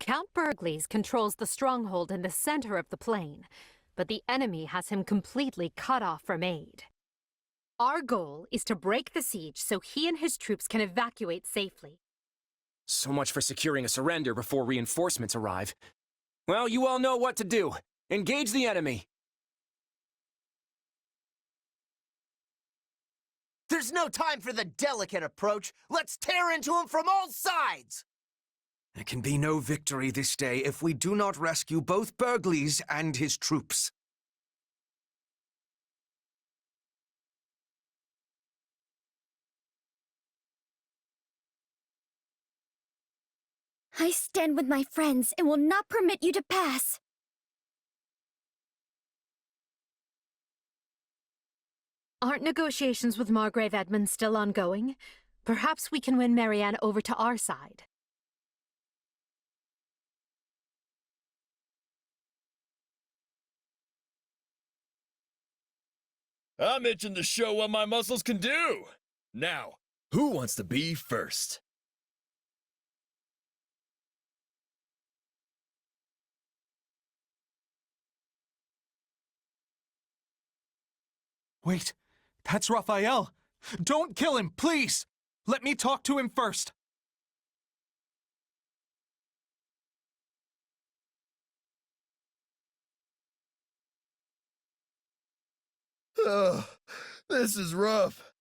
Count Burgles controls the stronghold in the center of the plain, but the enemy has him completely cut off from aid. Our goal is to break the siege so he and his troops can evacuate safely. So much for securing a surrender before reinforcements arrive. Well, you all know what to do. Engage the enemy! There's no time for the delicate approach. Let's tear into him from all sides! There can be no victory this day if we do not rescue both Burgles and his troops. I stand with my friends and will not permit you to pass. Aren't negotiations with Margrave Edmund still ongoing? Perhaps we can win Marianne over to our side. I'm itching to show what my muscles can do. Now, who wants to be first? Wait, that's Raphael. Don't kill him, please! Let me talk to him first. Ugh, this is rough.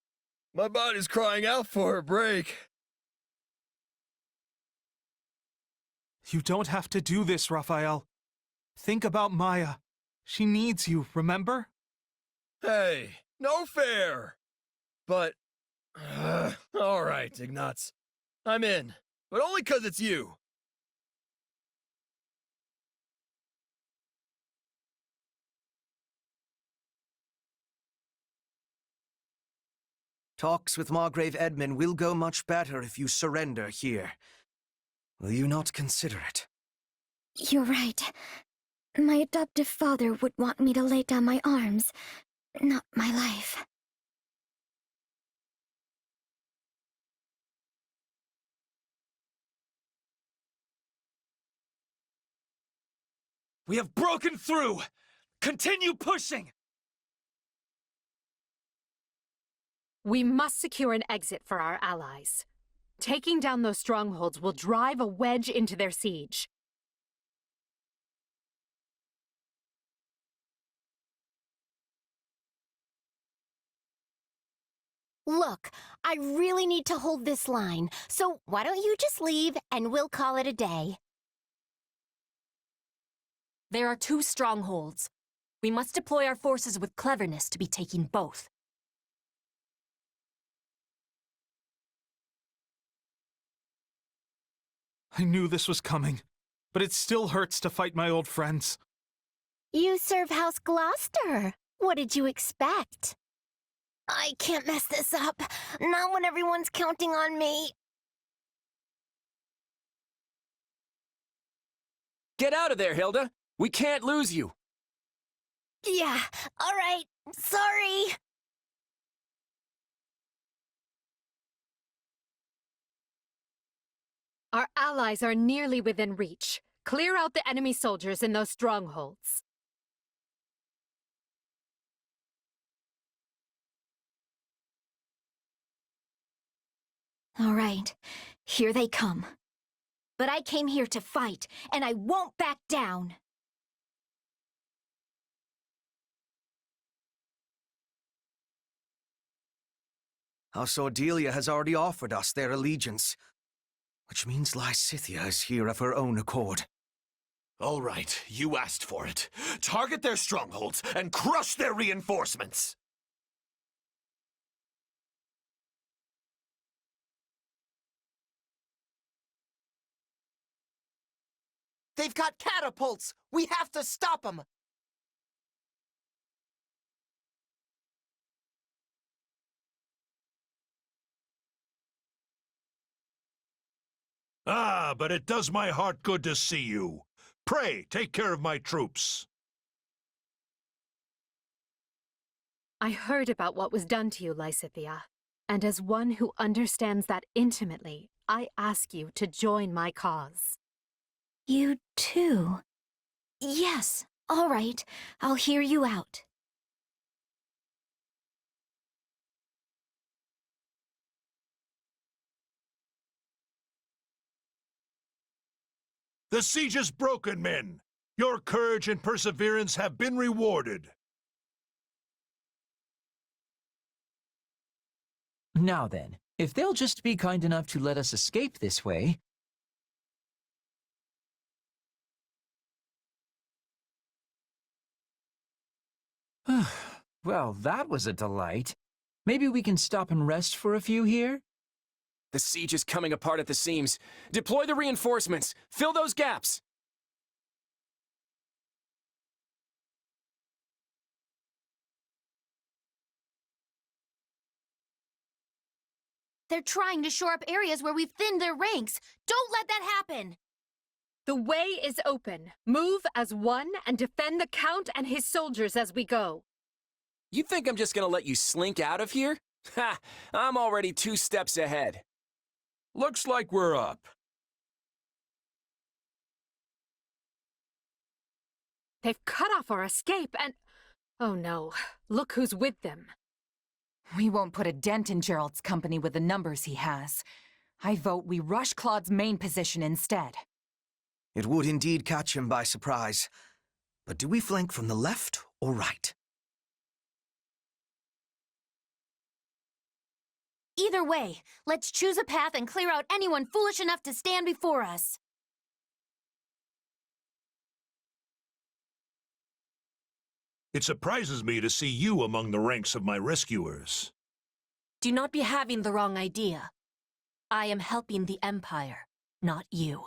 My body's crying out for a break. You don't have to do this, Raphael. Think about Maya. She needs you, remember? Hey, no fair! But, all right, Ignatz. I'm in, but only 'cause it's you. Talks with Margrave Edmund will go much better if you surrender here. Will you not consider it? You're right. My adoptive father would want me to lay down my arms, not my life. We have broken through! Continue pushing! We must secure an exit for our allies. Taking down those strongholds will drive a wedge into their siege. Look, I really need to hold this line, so why don't you just leave and we'll call it a day? There are two strongholds. We must deploy our forces with cleverness to be taking both. I knew this was coming, but it still hurts to fight my old friends. You serve House Gloucester. What did you expect? I can't mess this up. Not when everyone's counting on me. Get out of there, Hilda! We can't lose you! Yeah, all right. Sorry. Our allies are nearly within reach. Clear out the enemy soldiers in those strongholds. All right, here they come. But I came here to fight, and I won't back down. House Cordelia has already offered us their allegiance, which means Lysithea is here of her own accord. All right, you asked for it. Target their strongholds and crush their reinforcements! They've got catapults! We have to stop them! Ah, but it does my heart good to see you. Pray, take care of my troops. I heard about what was done to you, Lysithea, and as one who understands that intimately, I ask you to join my cause. You too? Yes, all right. I'll hear you out. The siege is broken, men. Your courage and perseverance have been rewarded. Now then, if they'll just be kind enough to let us escape this way... Well, that was a delight. Maybe we can stop and rest for a few here? The siege is coming apart at the seams. Deploy the reinforcements. Fill those gaps. They're trying to shore up areas where we've thinned their ranks. Don't let that happen! The way is open. Move as one and defend the Count and his soldiers as we go. You think I'm just gonna let you slink out of here? Ha! I'm already 2 steps ahead. Looks like we're up. They've cut off our escape and... Oh no, look who's with them. We won't put a dent in Gerald's company with the numbers he has. I vote we rush Claude's main position instead. It would indeed catch him by surprise. But do we flank from the left or right? Either way, let's choose a path and clear out anyone foolish enough to stand before us. It surprises me to see you among the ranks of my rescuers. Do not be having the wrong idea. I am helping the Empire, not you.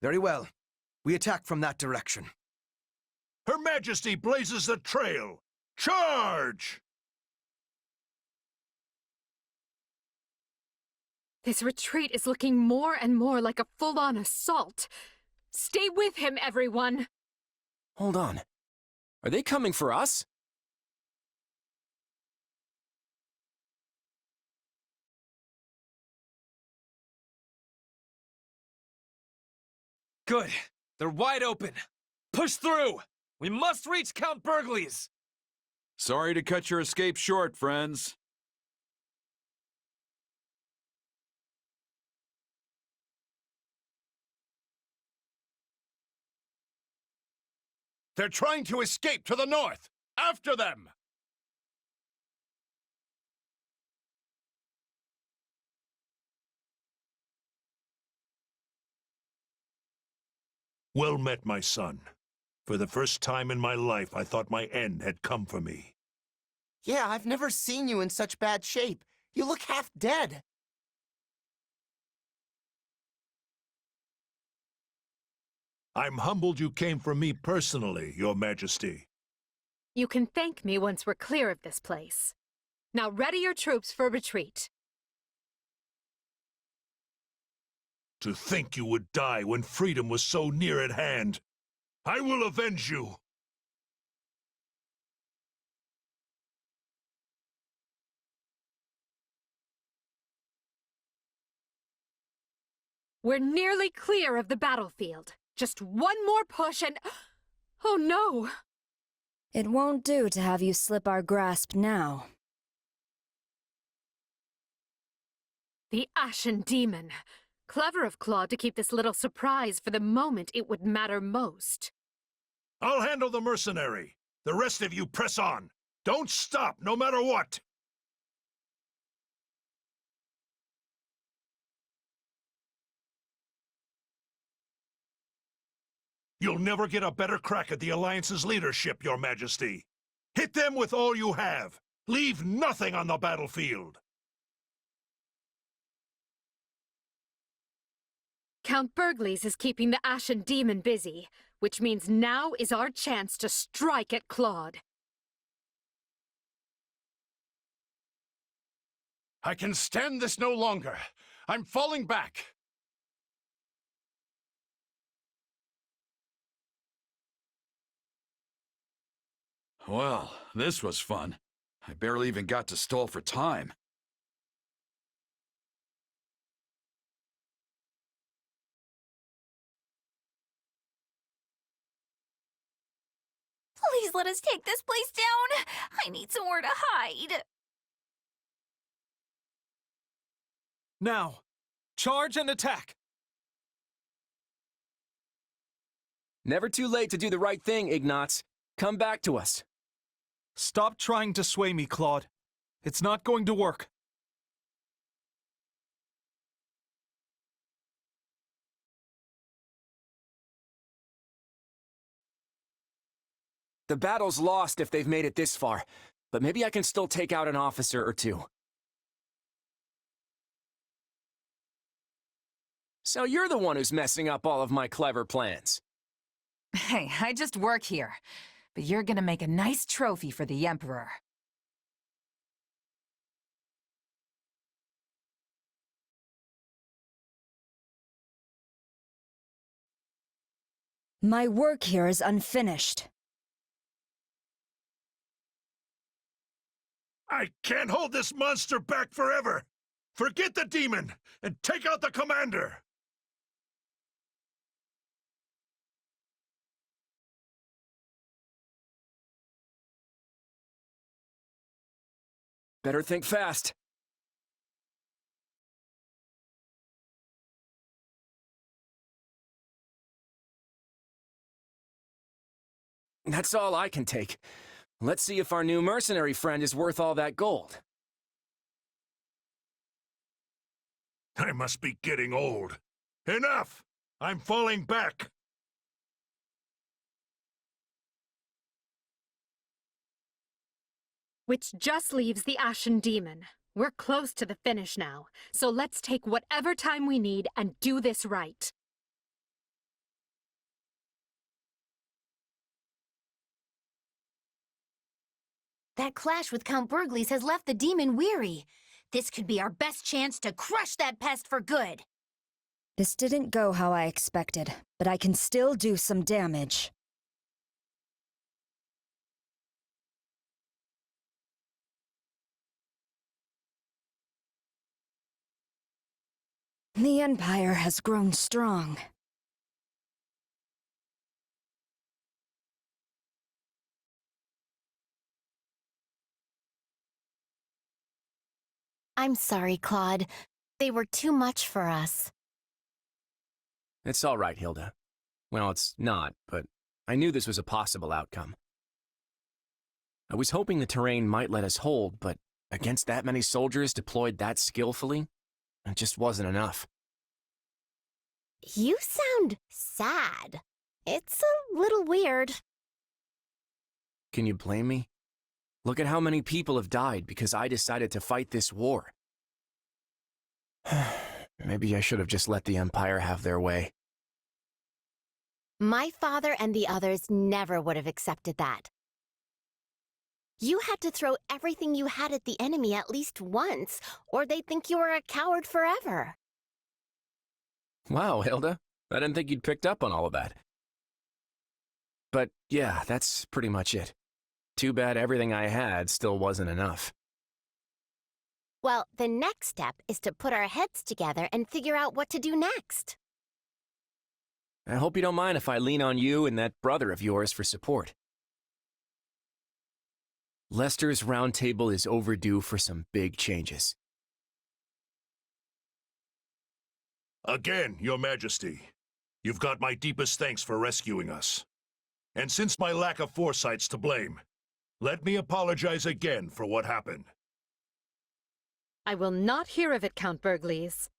Very well. We attack from that direction. Her Majesty blazes the trail! Charge! This retreat is looking more and more like a full-on assault. Stay with him, everyone! Hold on. Are they coming for us? Good. They're wide open. Push through! We must reach Count Burgley's! Sorry to cut your escape short, friends. They're trying to escape to the north! After them! Well met, my son. For the first time in my life, I thought my end had come for me. Yeah, I've never seen you in such bad shape. You look half dead. I'm humbled you came for me personally, Your Majesty. You can thank me once we're clear of this place. Now ready your troops for retreat. To think you would die when freedom was so near at hand. I will avenge you! We're nearly clear of the battlefield. Just one more push and... Oh no! It won't do to have you slip our grasp now. The Ashen Demon. Clever of Claude to keep this little surprise for the moment it would matter most. I'll handle the mercenary. The rest of you press on. Don't stop, no matter what! You'll never get a better crack at the Alliance's leadership, Your Majesty. Hit them with all you have. Leave nothing on the battlefield. Count Burgley's is keeping the Ashen Demon busy, which means now is our chance to strike at Claude. I can stand this no longer. I'm falling back. Well, this was fun. I barely even got to stall for time. Please let us take this place down. I need somewhere to hide. Now, charge and attack! Never too late to do the right thing, Ignatz. Come back to us. Stop trying to sway me, Claude. It's not going to work. The battle's lost if they've made it this far, but maybe I can still take out an officer or two. So you're the one who's messing up all of my clever plans. Hey, I just work here. But you're gonna make a nice trophy for the Emperor. My work here is unfinished. I can't hold this monster back forever! Forget the demon, and take out the commander! Better think fast. That's all I can take. Let's see if our new mercenary friend is worth all that gold. I must be getting old. Enough! I'm falling back! Which just leaves the Ashen Demon. We're close to the finish now, so let's take whatever time we need and do this right. That clash with Count Burgles has left the demon weary. This could be our best chance to crush that pest for good. This didn't go how I expected, but I can still do some damage. The Empire has grown strong. I'm sorry, Claude. They were too much for us. It's all right, Hilda. Well, it's not, but I knew this was a possible outcome. I was hoping the terrain might let us hold, but against that many soldiers deployed that skillfully, it just wasn't enough. You sound sad. It's a little weird. Can you blame me? Look at how many people have died because I decided to fight this war. Maybe I should have just let the Empire have their way. My father and the others never would have accepted that. You had to throw everything you had at the enemy at least once, or they'd think you were a coward forever. Wow, Hilda. I didn't think you'd picked up on all of that. But yeah, that's pretty much it. Too bad everything I had still wasn't enough. Well, the next step is to put our heads together and figure out what to do next. I hope you don't mind if I lean on you and that brother of yours for support. Lester's Round Table is overdue for some big changes. Again, Your Majesty. You've got my deepest thanks for rescuing us. And since my lack of foresight's to blame, let me apologize again for what happened. I will not hear of it, Count Burgles.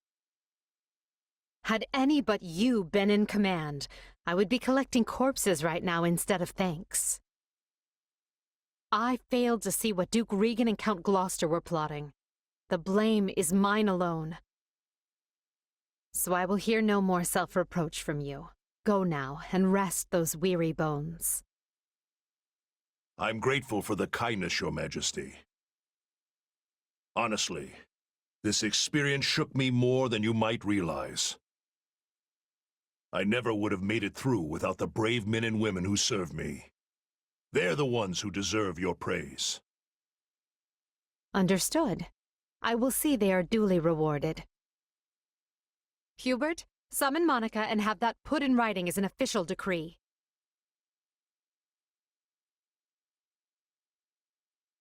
Had any but you been in command, I would be collecting corpses right now instead of thanks. I failed to see what Duke Regan and Count Gloucester were plotting. The blame is mine alone. So I will hear no more self-reproach from you. Go now and rest those weary bones. I'm grateful for the kindness, Your Majesty. Honestly, this experience shook me more than you might realize. I never would have made it through without the brave men and women who serve me. They're the ones who deserve your praise. Understood. I will see they are duly rewarded. Hubert, summon Monica and have that put in writing as an official decree.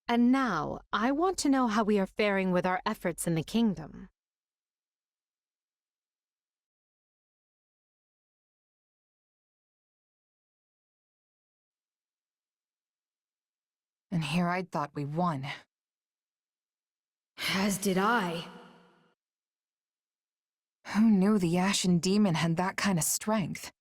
And now, I want to know how we are faring with our efforts in the kingdom. And here I'd thought we won. As did I. Who knew the Ashen Demon had that kind of strength?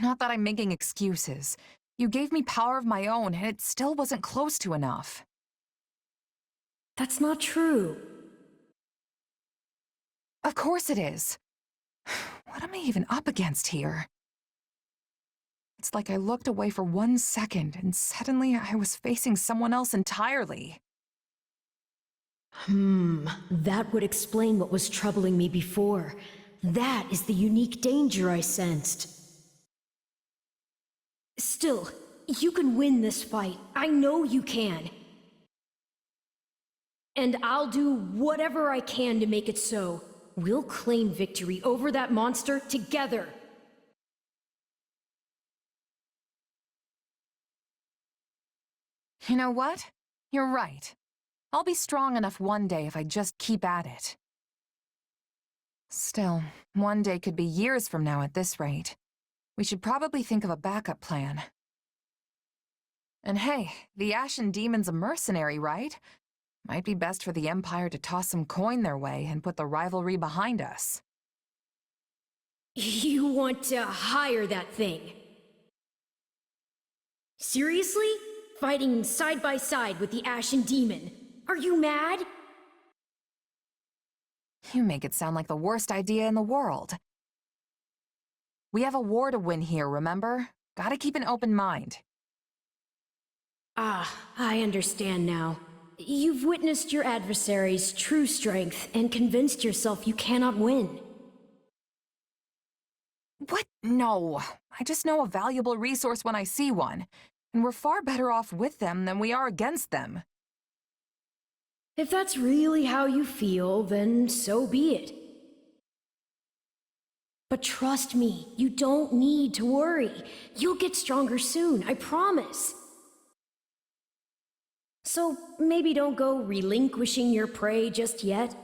Not that I'm making excuses. You gave me power of my own, and it still wasn't close to enough. That's not true. Of course it is. What am I even up against here? It's like I looked away for 1 second, and suddenly I was facing someone else entirely. That would explain what was troubling me before. That is the unique danger I sensed. Still, you can win this fight. I know you can. And I'll do whatever I can to make it so. We'll claim victory over that monster together. You know what? You're right. I'll be strong enough one day if I just keep at it. Still, one day could be years from now at this rate. We should probably think of a backup plan. And hey, the Ashen Demon's a mercenary, right? Might be best for the Empire to toss some coin their way and put the rivalry behind us. You want to hire that thing? Seriously? Fighting side by side with the Ashen Demon? Are you mad? You make it sound like the worst idea in the world. We have a war to win here, remember? Gotta keep an open mind. Ah, I understand now. You've witnessed your adversary's true strength and convinced yourself you cannot win. What? No. I just know a valuable resource when I see one, and we're far better off with them than we are against them. If that's really how you feel, then so be it. But trust me, you don't need to worry. You'll get stronger soon, I promise. So maybe don't go relinquishing your prey just yet.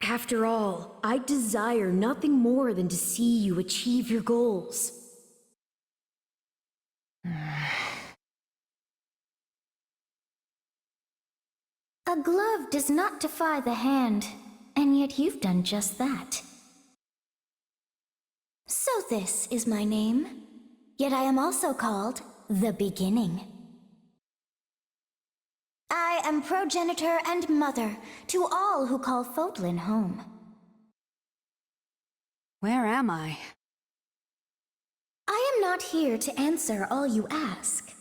After all, I desire nothing more than to see you achieve your goals. A glove does not defy the hand, and yet you've done just that. So this is my name, yet I am also called the Beginning. I am progenitor and mother to all who call Fodlan home. Where am I? I am not here to answer all you ask.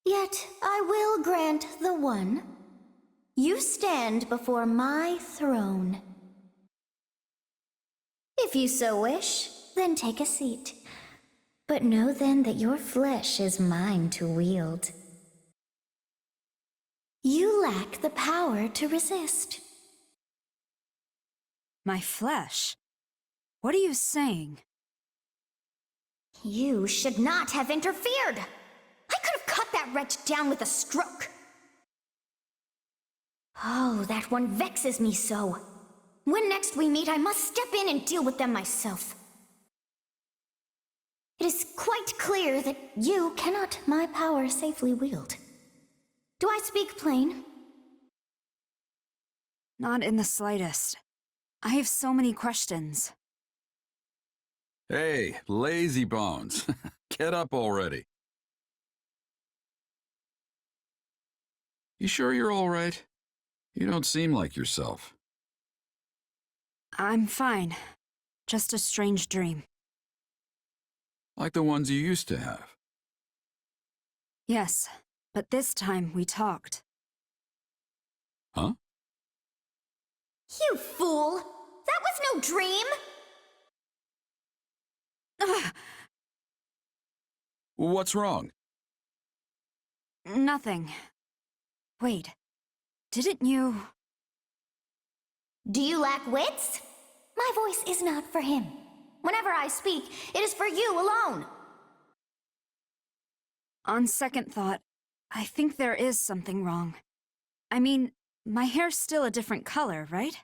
Yet I will grant the one. You stand before my throne. If you so wish, then take a seat. But know then that your flesh is mine to wield. You lack the power to resist. My flesh? What are you saying? You should not have interfered! I could have cut that wretch down with a stroke! Oh, that one vexes me so. When next we meet, I must step in and deal with them myself. It is quite clear that you cannot my power safely wield. Do I speak plain? Not in the slightest. I have so many questions. Hey, lazy bones. Get up already. You sure you're all right? You don't seem like yourself. I'm fine. Just a strange dream. Like the ones you used to have. Yes, but this time we talked. Huh? You fool! That was no dream! Ugh. What's wrong? Nothing. Wait, didn't you... Do you lack wits? My voice is not for him. Whenever I speak, it is for you alone. On second thought, I think there is something wrong. I mean, my hair's still a different color, right?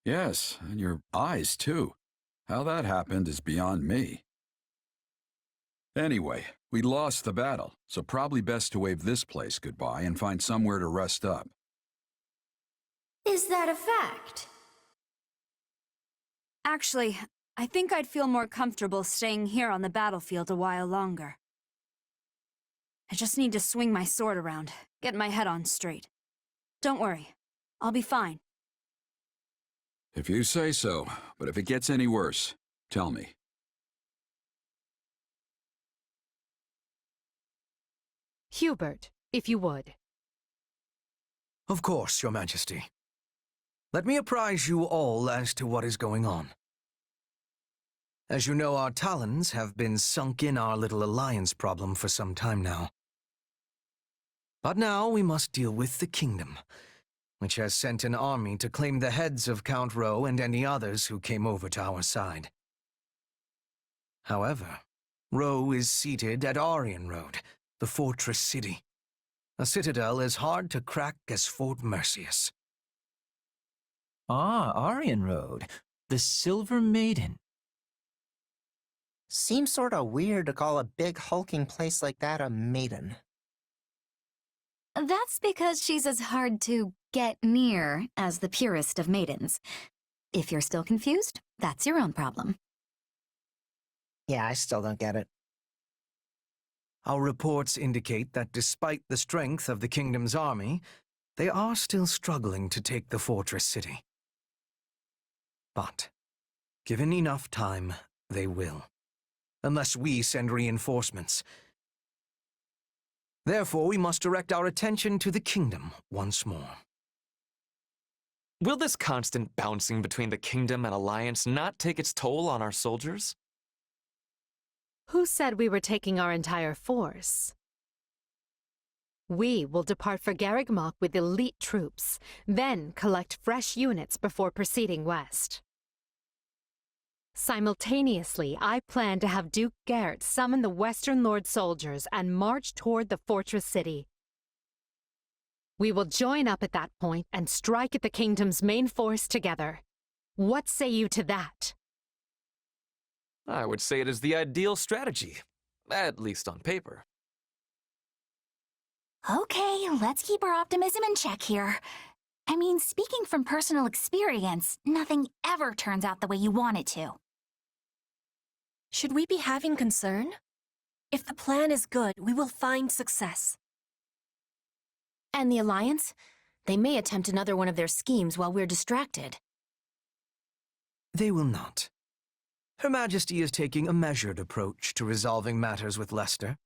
Yes, and your eyes, too. How that happened is beyond me. Anyway, we lost the battle, so probably best to wave this place goodbye and find somewhere to rest up. Is that a fact? Actually, I think I'd feel more comfortable staying here on the battlefield a while longer. I just need to swing my sword around, get my head on straight. Don't worry, I'll be fine. If you say so, but if it gets any worse, tell me. Hubert, if you would. Of course, Your Majesty. Let me apprise you all as to what is going on. As you know, our talons have been sunk in our little alliance problem for some time now. But now we must deal with the kingdom, which has sent an army to claim the heads of Count Rowe and any others who came over to our side. However, Rowe is seated at Aryan Road, the fortress city, a citadel as hard to crack as Fort Mercius. Ah, Aryan Road, the Silver Maiden. Seems sorta weird to call a big hulking place like that a maiden. That's because she's as hard to get near as the purest of maidens. If you're still confused, that's your own problem. Yeah, I still don't get it. Our reports indicate that despite the strength of the kingdom's army, they are still struggling to take the fortress city. But, given enough time, they will. Unless we send reinforcements. Therefore, we must direct our attention to the kingdom once more. Will this constant bouncing between the kingdom and alliance not take its toll on our soldiers? Who said we were taking our entire force? We will depart for Garrigmok with elite troops, then collect fresh units before proceeding west. Simultaneously, I plan to have Duke Garrett summon the Western Lord soldiers and march toward the fortress city. We will join up at that point and strike at the kingdom's main force together. What say you to that? I would say it is the ideal strategy, at least on paper. Okay, let's keep our optimism in check here. I mean, speaking from personal experience, nothing ever turns out the way you want it to. Should we be having concern? If the plan is good, we will find success. And the Alliance? They may attempt another one of their schemes while we're distracted. They will not. Her Majesty is taking a measured approach to resolving matters with Leicester.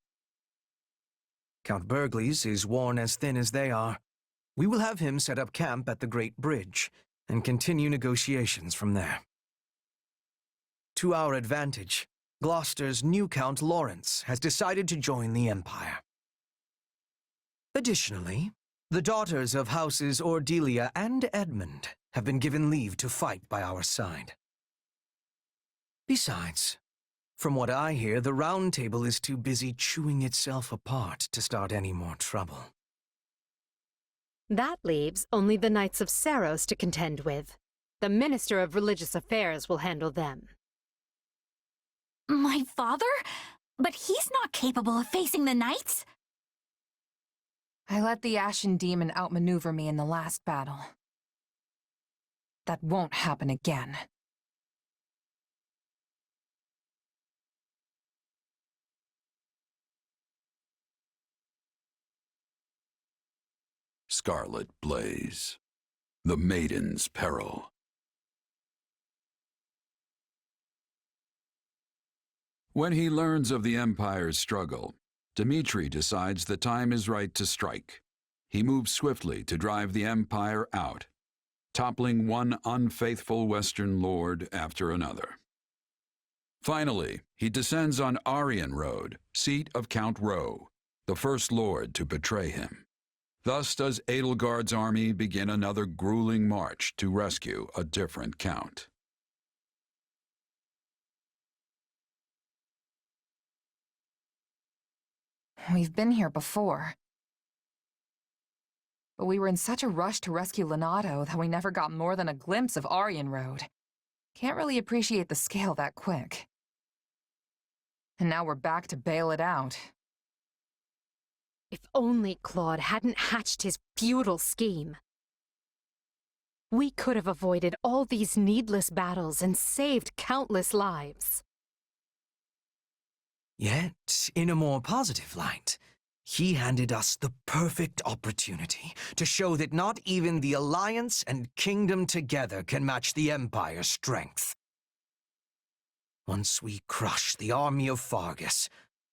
Count Burgleys is worn as thin as they are. We will have him set up camp at the Great Bridge and continue negotiations from there. To our advantage, Gloucester's new Count Lawrence has decided to join the Empire. Additionally, the daughters of Houses Ordelia and Edmund have been given leave to fight by our side. Besides, from what I hear, the Round Table is too busy chewing itself apart to start any more trouble. That leaves only the Knights of Saros to contend with. The Minister of Religious Affairs will handle them. My father? But he's not capable of facing the knights. I let the Ashen Demon outmaneuver me in the last battle. That won't happen again. Scarlet Blaze. The Maiden's Peril. When he learns of the Empire's struggle, Dmitri decides the time is right to strike. He moves swiftly to drive the Empire out, toppling one unfaithful Western lord after another. Finally, he descends on Aryan Road, seat of Count Rowe, the first lord to betray him. Thus does Edelgard's army begin another grueling march to rescue a different count. We've been here before. But we were in such a rush to rescue Lenato that we never got more than a glimpse of Aryan Road. Can't really appreciate the scale that quick. And now we're back to bail it out. If only Claude hadn't hatched his futile scheme. We could have avoided all these needless battles and saved countless lives. Yet, in a more positive light, he handed us the perfect opportunity to show that not even the Alliance and Kingdom together can match the Empire's strength. Once we crush the army of Fargus,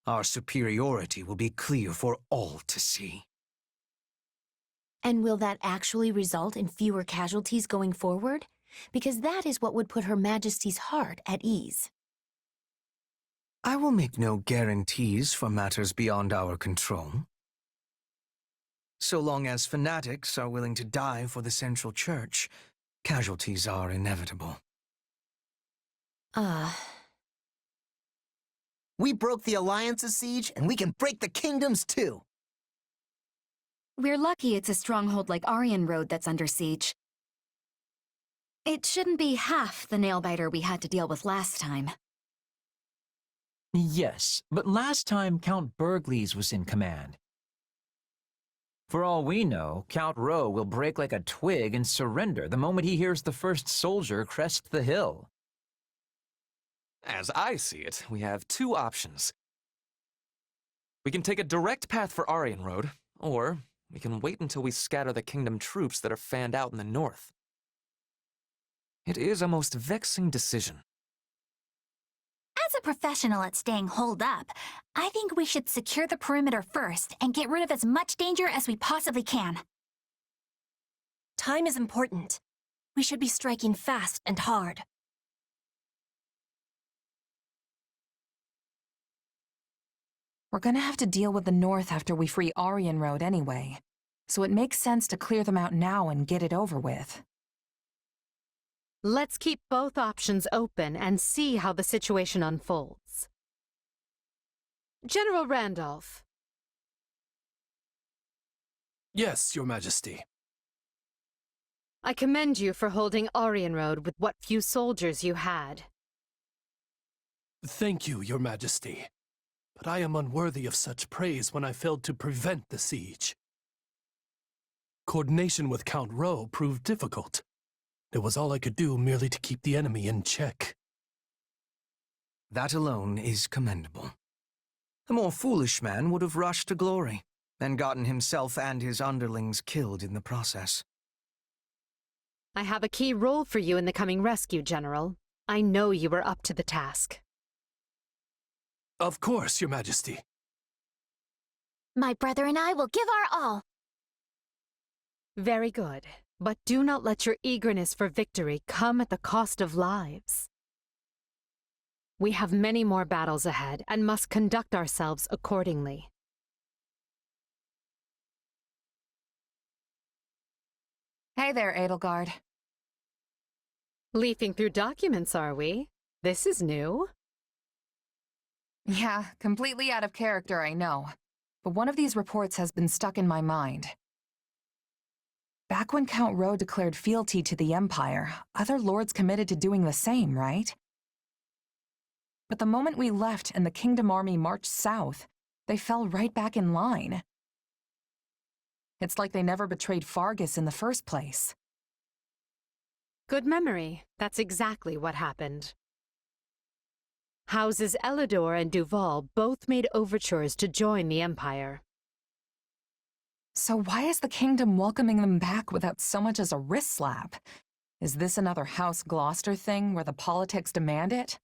our superiority will be clear for all to see. And will that actually result in fewer casualties going forward? Because that is what would put Her Majesty's heart at ease. I will make no guarantees for matters beyond our control. So long as fanatics are willing to die for the Central Church, casualties are inevitable. We broke the Alliance's siege, and we can break the Kingdom's too. We're lucky it's a stronghold like Aryan Road that's under siege. It shouldn't be half the nail-biter we had to deal with last time. Yes, but last time Count Burgleys was in command. For all we know, Count Rowe will break like a twig and surrender the moment he hears the first soldier crest the hill. As I see it, we have two options. We can take a direct path for Aryan Road, or we can wait until we scatter the Kingdom troops that are fanned out in the north. It is a most vexing decision. As a professional at staying holed up, I think we should secure the perimeter first and get rid of as much danger as we possibly can. Time is important. We should be striking fast and hard. We're gonna have to deal with the north after we free Aryan Road anyway, so it makes sense to clear them out now and get it over with. Let's keep both options open and see how the situation unfolds. General Randolph. Yes, Your Majesty. I commend you for holding Aryan Road with what few soldiers you had. Thank you, Your Majesty. But I am unworthy of such praise when I failed to prevent the siege. Coordination with Count Rowe proved difficult. It was all I could do merely to keep the enemy in check. That alone is commendable. A more foolish man would have rushed to glory and gotten himself and his underlings killed in the process. I have a key role for you in the coming rescue, General. I know you are up to the task. Of course, Your Majesty. My brother and I will give our all. Very good. But do not let your eagerness for victory come at the cost of lives. We have many more battles ahead and must conduct ourselves accordingly. Hey there, Edelgard. Leafing through documents, are we? This is new. Yeah, completely out of character, I know. But one of these reports has been stuck in my mind. Back when Count Rowe declared fealty to the Empire, other lords committed to doing the same, right? But the moment we left and the Kingdom army marched south, they fell right back in line. It's like they never betrayed Fargus in the first place. Good memory. That's exactly what happened. Houses Elidor and Duval both made overtures to join the Empire. So why is the Kingdom welcoming them back without so much as a wrist slap? Is this another House Gloucester thing where the politics demand it?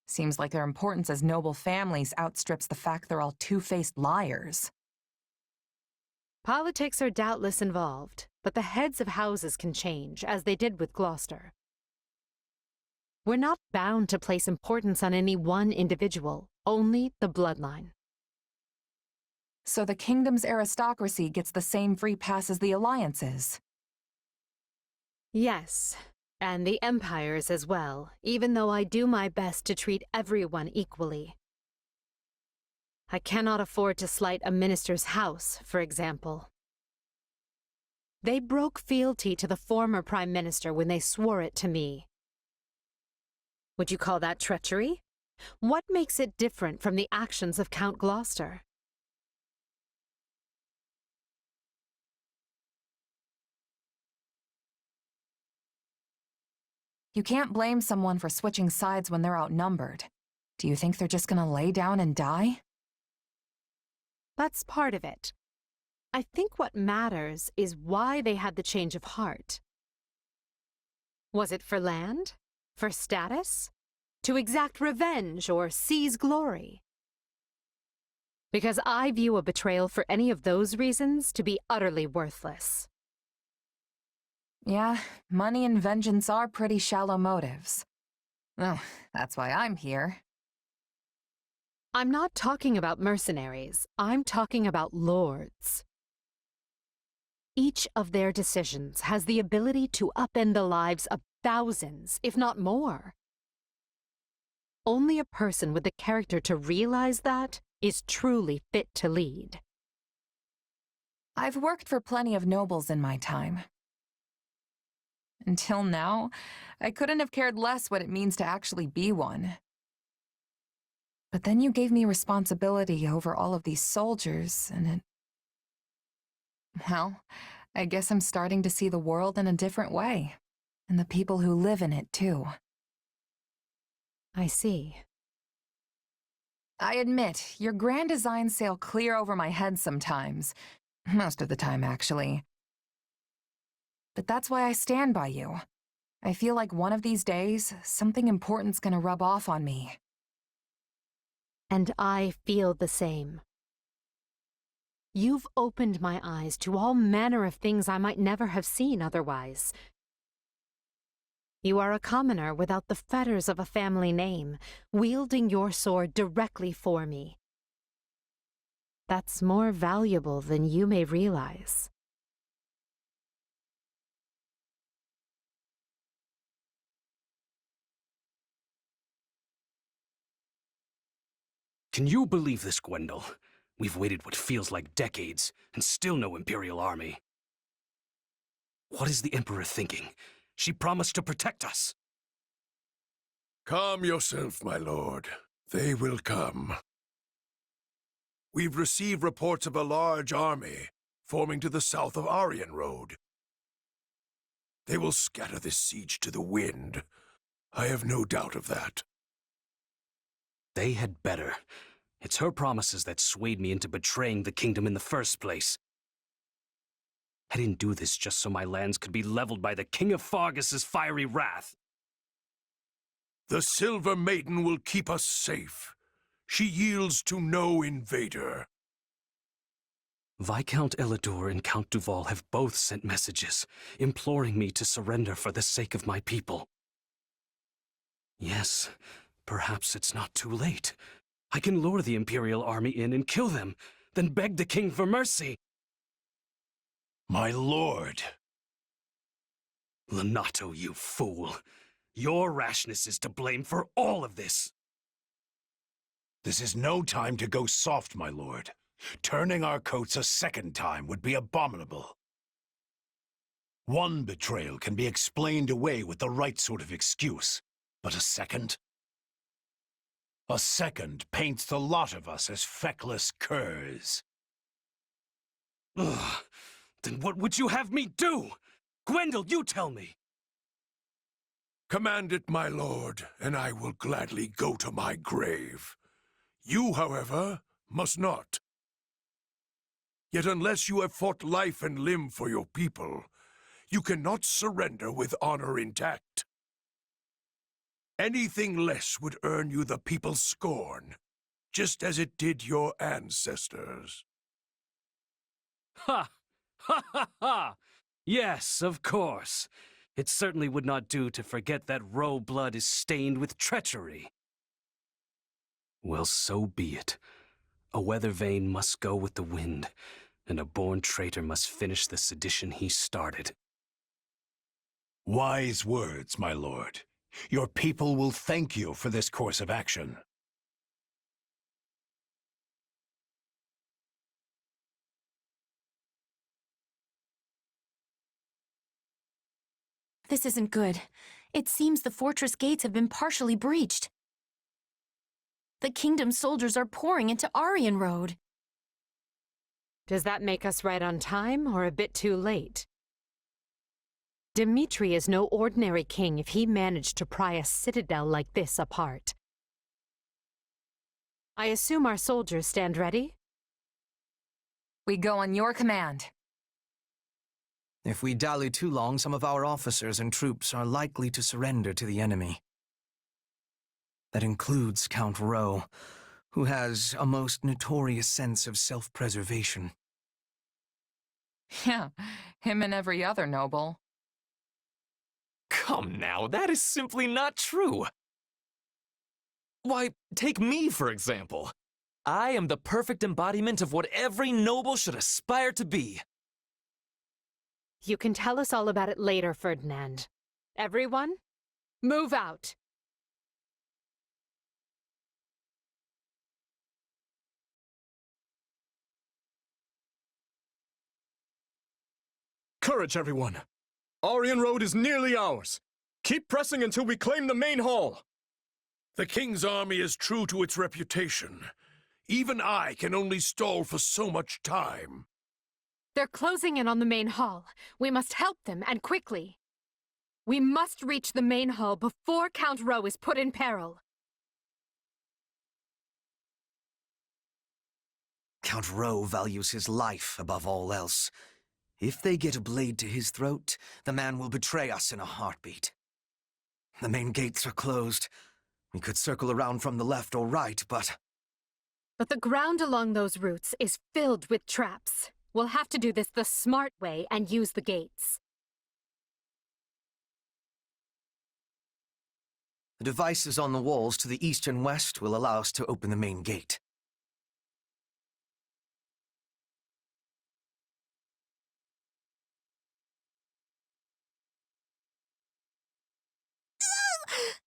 Seems like their importance as noble families outstrips the fact they're all two-faced liars. Politics are doubtless involved, but the heads of houses can change, as they did with Gloucester. We're not bound to place importance on any one individual, only the bloodline. So the Kingdom's aristocracy gets the same free pass as the Alliance's? Yes, and the Empire's as well, even though I do my best to treat everyone equally. I cannot afford to slight a minister's house, for example. They broke fealty to the former Prime Minister when they swore it to me. Would you call that treachery? What makes it different from the actions of Count Gloucester? You can't blame someone for switching sides when they're outnumbered. Do you think they're just gonna lay down and die? That's part of it. I think what matters is why they had the change of heart. Was it for land? For status? To exact revenge or seize glory? Because I view a betrayal for any of those reasons to be utterly worthless. Yeah, money and vengeance are pretty shallow motives. Oh, that's why I'm here. I'm not talking about mercenaries. I'm talking about lords. Each of their decisions has the ability to upend the lives of thousands, if not more. Only a person with the character to realize that is truly fit to lead. I've worked for plenty of nobles in my time. Until now, I couldn't have cared less what it means to actually be one. But then you gave me responsibility over all of these soldiers, and it... Well, I guess I'm starting to see the world in a different way, and the people who live in it, too. I see. I admit, your grand designs sail clear over my head sometimes. Most of the time, actually. But that's why I stand by you. I feel like one of these days, something important's gonna rub off on me. And I feel the same. You've opened my eyes to all manner of things I might never have seen otherwise. You are a commoner without the fetters of a family name, wielding your sword directly for me. That's more valuable than you may realize. Can you believe this, Gwendol? We've waited what feels like decades, and still no Imperial army. What is the Emperor thinking? She promised to protect us. Calm yourself, my lord. They will come. We've received reports of a large army forming to the south of Aryan Road. They will scatter this siege to the wind. I have no doubt of that. They had better. It's her promises that swayed me into betraying the kingdom in the first place. I didn't do this just so my lands could be leveled by the King of Fargus's fiery wrath. The Silver Maiden will keep us safe. She yields to no invader. Viscount Elidor and Count Duval have both sent messages, imploring me to surrender for the sake of my people. Yes, perhaps it's not too late. I can lure the Imperial army in and kill them, then beg the king for mercy. My lord. Lonato, you fool. Your rashness is to blame for all of this. This is no time to go soft, my lord. Turning our coats a second time would be abominable. One betrayal can be explained away with the right sort of excuse, but a second? A second paints the lot of us as feckless curs. Ugh. Then what would you have me do? Gwendol, you tell me. Command it, my lord, and I will gladly go to my grave. You, however, must not. Yet unless you have fought life and limb for your people, you cannot surrender with honor intact. Anything less would earn you the people's scorn, just as it did your ancestors. Ha! Ha ha ha! Yes, of course. It certainly would not do to forget that roe blood is stained with treachery. Well, so be it. A weather vane must go with the wind, and a born traitor must finish the sedition he started. Wise words, my lord. Your people will thank you for this course of action. This isn't good. It seems the fortress gates have been partially breached. The kingdom's soldiers are pouring into Aryan Road. Does that make us right on time or a bit too late? Dimitri is no ordinary king if he managed to pry a citadel like this apart. I assume our soldiers stand ready? We go on your command. If we dally too long, some of our officers and troops are likely to surrender to the enemy. That includes Count Rowe, who has a most notorious sense of self-preservation. Yeah, him and every other noble. Come now, that is simply not true. Why, take me, for example. I am the perfect embodiment of what every noble should aspire to be. You can tell us all about it later, Ferdinand. Everyone, move out. Courage, everyone. Aryan Road is nearly ours. Keep pressing until we claim the main hall. The king's army is true to its reputation. Even I can only stall for so much time. They're closing in on the main hall. We must help them, and quickly. We must reach the main hall before Count Rowe is put in peril. Count Rowe values his life above all else. If they get a blade to his throat, the man will betray us in a heartbeat. The main gates are closed. We could circle around from the left or right, but... But the ground along those routes is filled with traps. We'll have to do this the smart way and use the gates. The devices on the walls to the east and west will allow us to open the main gate.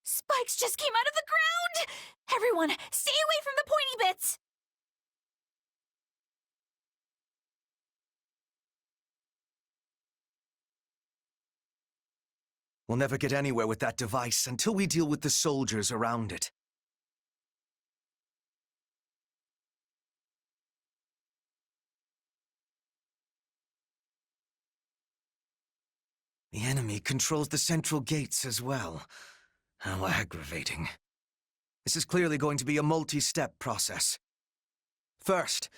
Spikes just came out of the ground! Everyone, stay away from the pointy bits! We'll never get anywhere with that device until we deal with the soldiers around it. The enemy controls the central gates as well. How aggravating. This is clearly going to be a multi-step process. First,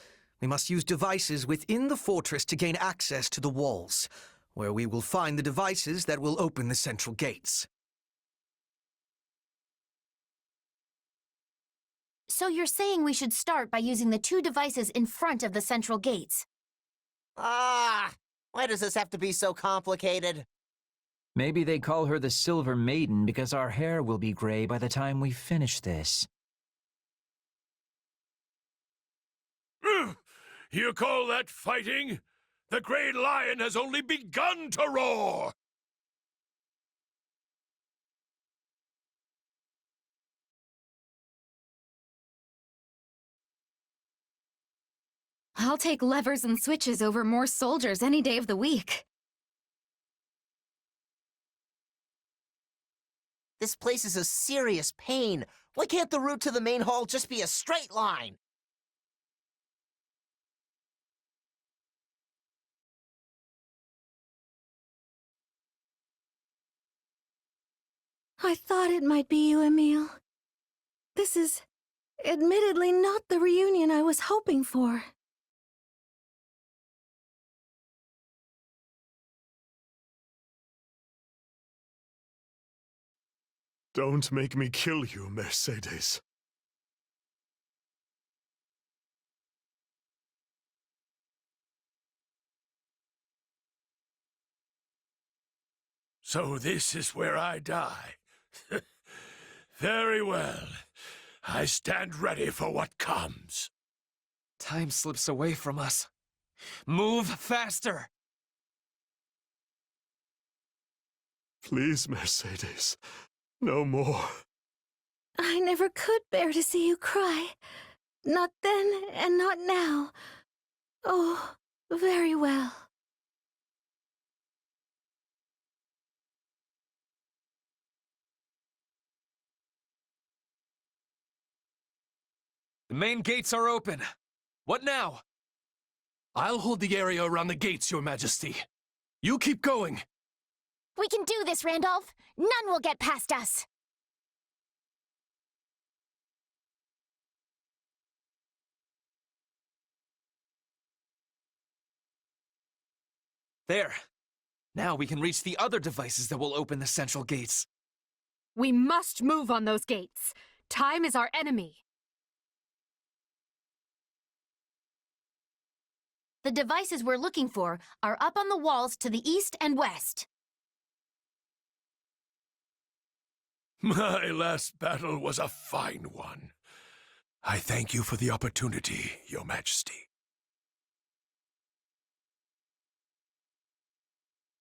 we must use devices within the fortress to gain access to the walls, where we will find the devices that will open the central gates. So you're saying we should start by using the two devices in front of the central gates? Ah! Why does this have to be so complicated? Maybe they call her the Silver Maiden because our hair will be gray by the time we finish this. You call that fighting? The Great Lion has only begun to roar! I'll take levers and switches over more soldiers any day of the week. This place is a serious pain. Why can't the route to the main hall just be a straight line? I thought it might be you, Emile. This is admittedly not the reunion I was hoping for. Don't make me kill you, Mercedes. So this is where I die. Very well. I stand ready for what comes. Time slips away from us. Move faster! Please, Mercedes. No more. I never could bear to see you cry. Not then and not now. Oh, very well. main gates are open. What now? I'll hold the area around the gates, Your Majesty. You keep going. We can do this, Randolph. None will get past us. There. Now we can reach the other devices that will open the central gates. We must move on those gates. Time is our enemy. The devices we're looking for are up on the walls to the east and west. My last battle was a fine one. I thank you for the opportunity, Your Majesty.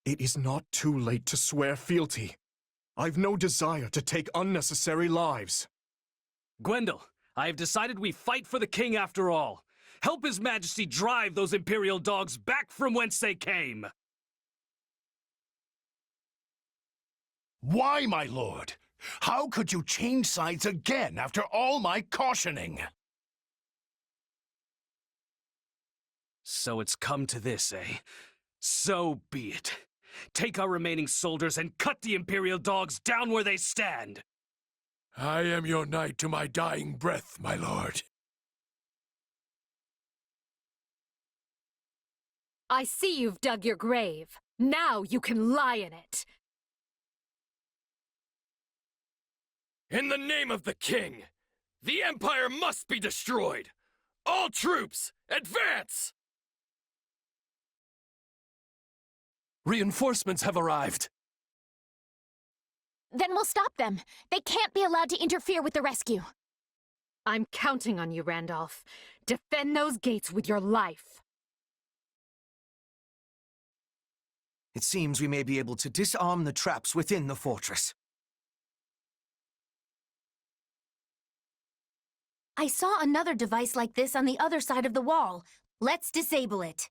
It is not too late to swear fealty. I've no desire to take unnecessary lives. Gwendol, I have decided we fight for the king after all. Help His Majesty drive those Imperial dogs back from whence they came. Why, my lord? How could you change sides again after all my cautioning? So it's come to this, eh? So be it. Take our remaining soldiers and cut the Imperial dogs down where they stand. I am your knight to my dying breath, my lord. I see you've dug your grave. Now you can lie in it. In the name of the king, the Empire must be destroyed! All troops, advance! Reinforcements have arrived. Then we'll stop them. They can't be allowed to interfere with the rescue. I'm counting on you, Randolph. Defend those gates with your life. It seems we may be able to disarm the traps within the fortress. I saw another device like this on the other side of the wall. Let's disable it.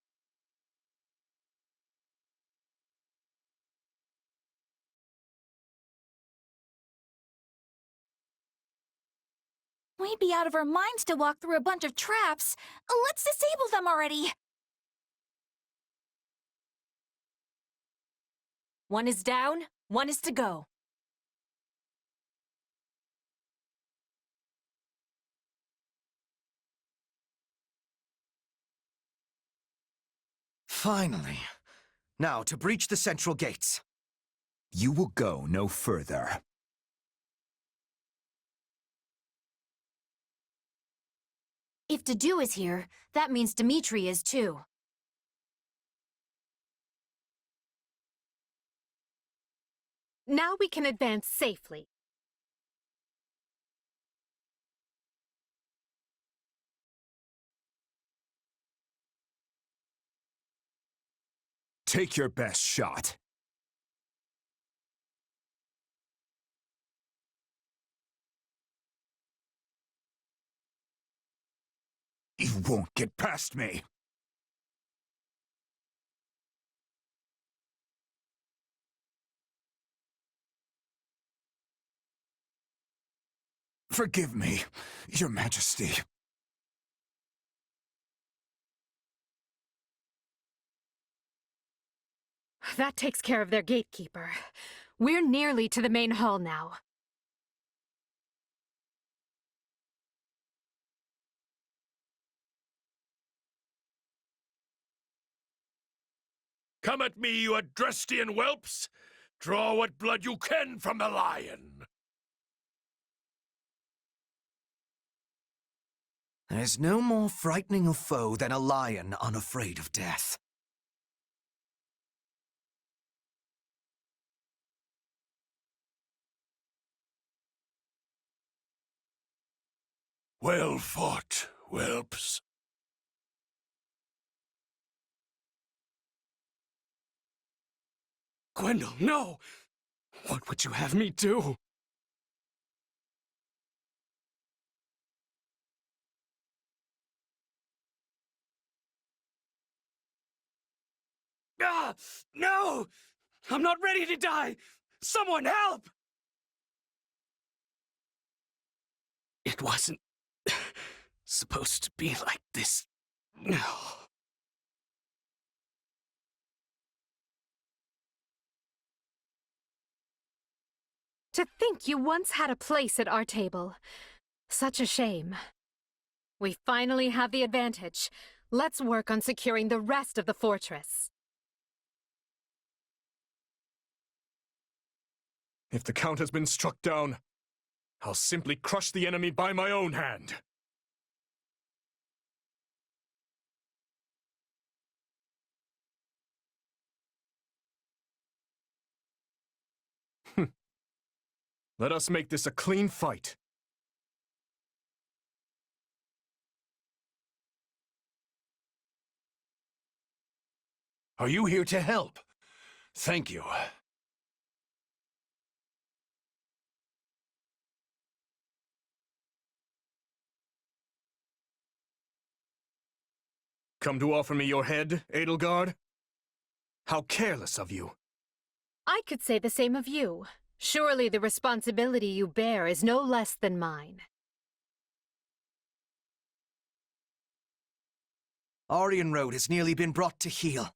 We'd be out of our minds to walk through a bunch of traps. Let's disable them already. One is down, one is to go. Finally. Now to breach the central gates. You will go no further. If Dedu is here, that means Dimitri is too. Now we can advance safely. Take your best shot. You won't get past me. Forgive me, Your Majesty. That takes care of their gatekeeper. We're nearly to the main hall now. Come at me, you Adrestian whelps! Draw what blood you can from the lion! There's no more frightening a foe than a lion unafraid of death. Well fought, whelps. Gwendol, no! What would you have me do? Ah! No! I'm not ready to die! Someone help! It wasn't supposed to be like this. To think you once had a place at our table. Such a shame. We finally have the advantage. Let's work on securing the rest of the fortress. If the Count has been struck down, I'll simply crush the enemy by my own hand. Let us make this a clean fight. Are you here to help? Thank you. Come to offer me your head, Edelgard? How careless of you. I could say the same of you. Surely the responsibility you bear is no less than mine. Aryan Road has nearly been brought to heel.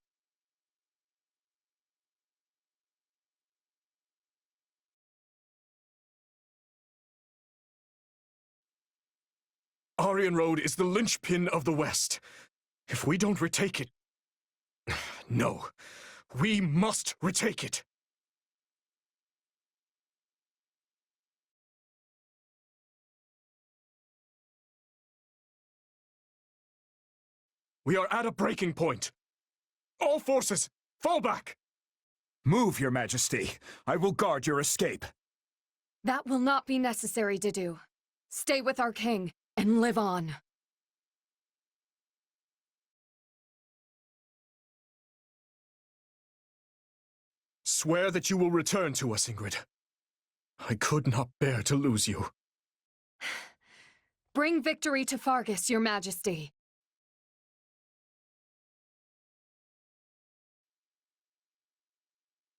Aryan Road is the linchpin of the West. If we don't retake it... No, we must retake it. We are at a breaking point. All forces, fall back! Move, Your Majesty. I will guard your escape. That will not be necessary to do. Stay with our king and live on. Swear that you will return to us, Ingrid. I could not bear to lose you. Bring victory to Fargus, Your Majesty.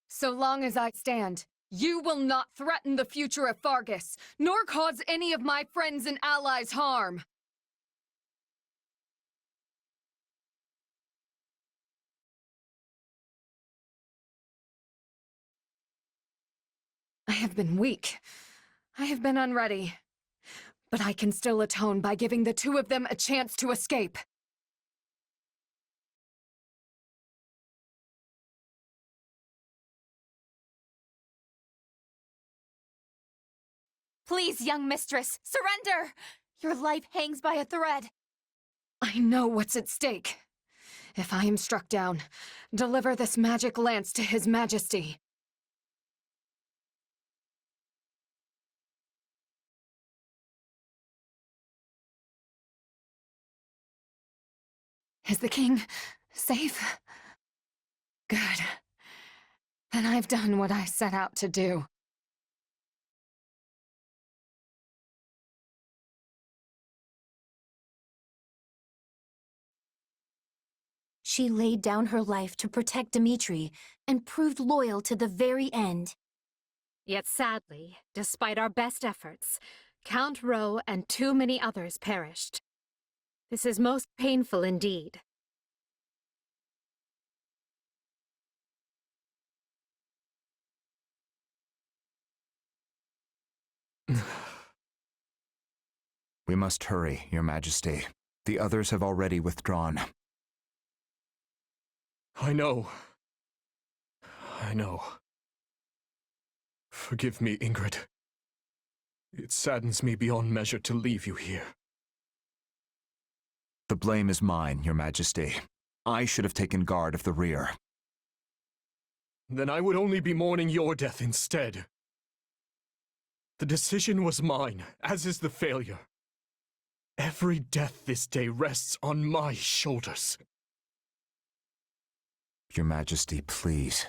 So long as I stand, you will not threaten the future of Fargus, nor cause any of my friends and allies harm. I have been weak. I have been unready. But I can still atone by giving the two of them a chance to escape. Please, young mistress, surrender! Your life hangs by a thread. I know what's at stake. If I am struck down, deliver this magic lance to His Majesty. Is the king safe? Good. Then I've done what I set out to do. She laid down her life to protect Dimitri and proved loyal to the very end. Yet sadly, despite our best efforts, Count Rowe and too many others perished. This is most painful indeed. We must hurry, Your Majesty. The others have already withdrawn. I know. I know. Forgive me, Ingrid. It saddens me beyond measure to leave you here. The blame is mine, Your Majesty. I should have taken guard of the rear. Then I would only be mourning your death instead. The decision was mine, as is the failure. Every death this day rests on my shoulders. Your Majesty, please.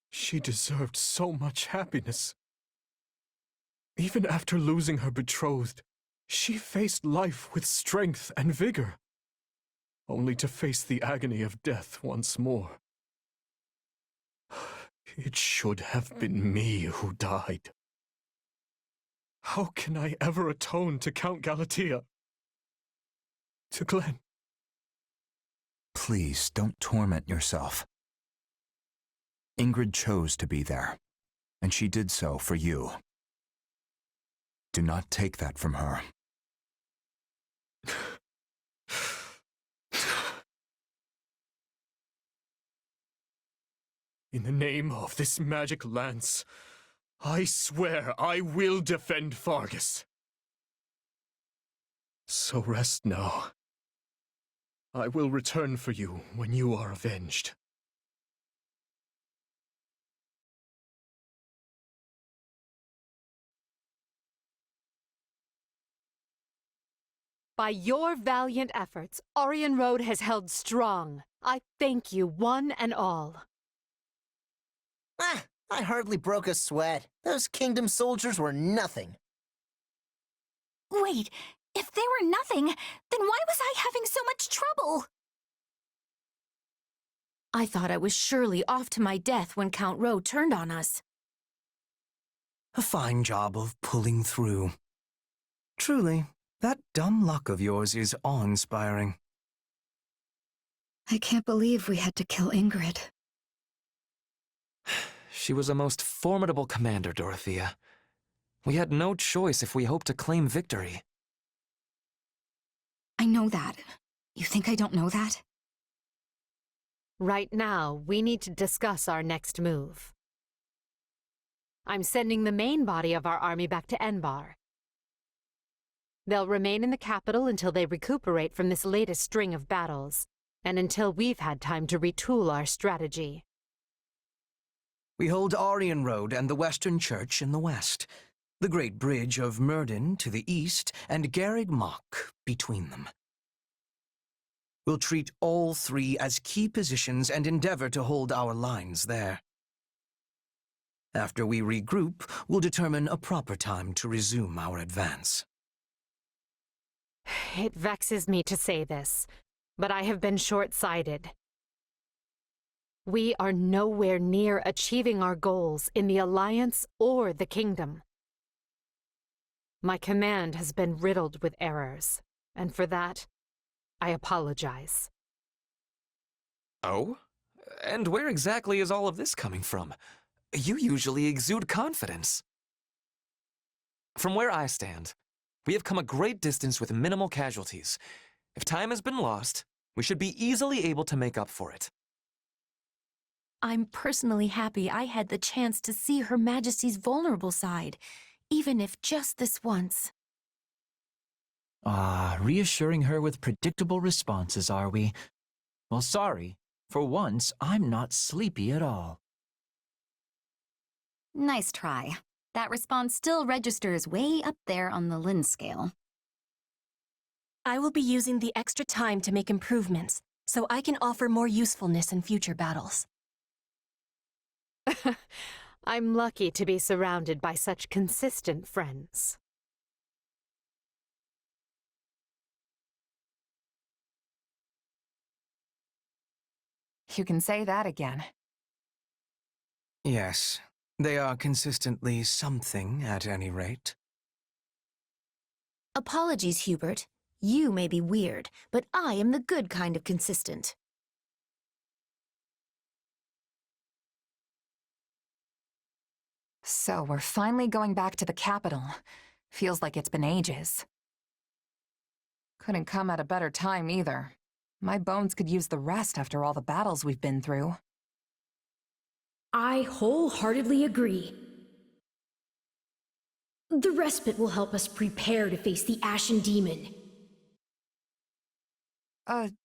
She deserved so much happiness. Even after losing her betrothed, she faced life with strength and vigor, only to face the agony of death once more. It should have been me who died. How can I ever atone to Count Galatea? to Glenn. Please don't torment yourself. Ingrid chose to be there, and she did so for you. Do not take that from her. In the name of this magic lance, I swear I will defend Fargus. So rest now. I will return for you when you are avenged. By your valiant efforts, Aryan Road has held strong. I thank you one and all. Ah, I hardly broke a sweat. Those kingdom soldiers were nothing. Wait, if they were nothing, then why was I having so much trouble? I thought I was surely off to my death when Count Rowe turned on us. A fine job of pulling through. Truly, that dumb luck of yours is awe-inspiring. I can't believe we had to kill Ingrid. She was a most formidable commander, Dorothea. We had no choice if we hoped to claim victory. I know that. You think I don't know that? Right now, we need to discuss our next move. I'm sending the main body of our army back to Enbar. They'll remain in the capital until they recuperate from this latest string of battles, and until we've had time to retool our strategy. We hold Aryan Road and the Western Church in the west, the Great Bridge of Myrddin to the east, and Garreg Mach between them. We'll treat all three as key positions and endeavor to hold our lines there. After we regroup, we'll determine a proper time to resume our advance. It vexes me to say this, but I have been short-sighted. We are nowhere near achieving our goals in the Alliance or the Kingdom. My command has been riddled with errors, and for that, I apologize. Oh? And where exactly is all of this coming from? You usually exude confidence. From where I stand, we have come a great distance with minimal casualties. If time has been lost, we should be easily able to make up for it. I'm personally happy I had the chance to see Her Majesty's vulnerable side, even if just this once. Reassuring her with predictable responses, are we? Well, sorry. For once, I'm not sleepy at all. Nice try. That response still registers way up there on the Lin scale. I will be using the extra time to make improvements, so I can offer more usefulness in future battles. I'm lucky to be surrounded by such consistent friends. You can say that again. Yes, they are consistently something at any rate. Apologies, Hubert. You may be weird, but I am the good kind of consistent. So we're finally going back to the capital. Feels like it's been ages. Couldn't come at a better time either. My bones could use the rest after all the battles we've been through. I wholeheartedly agree. The respite will help us prepare to face the Ashen Demon.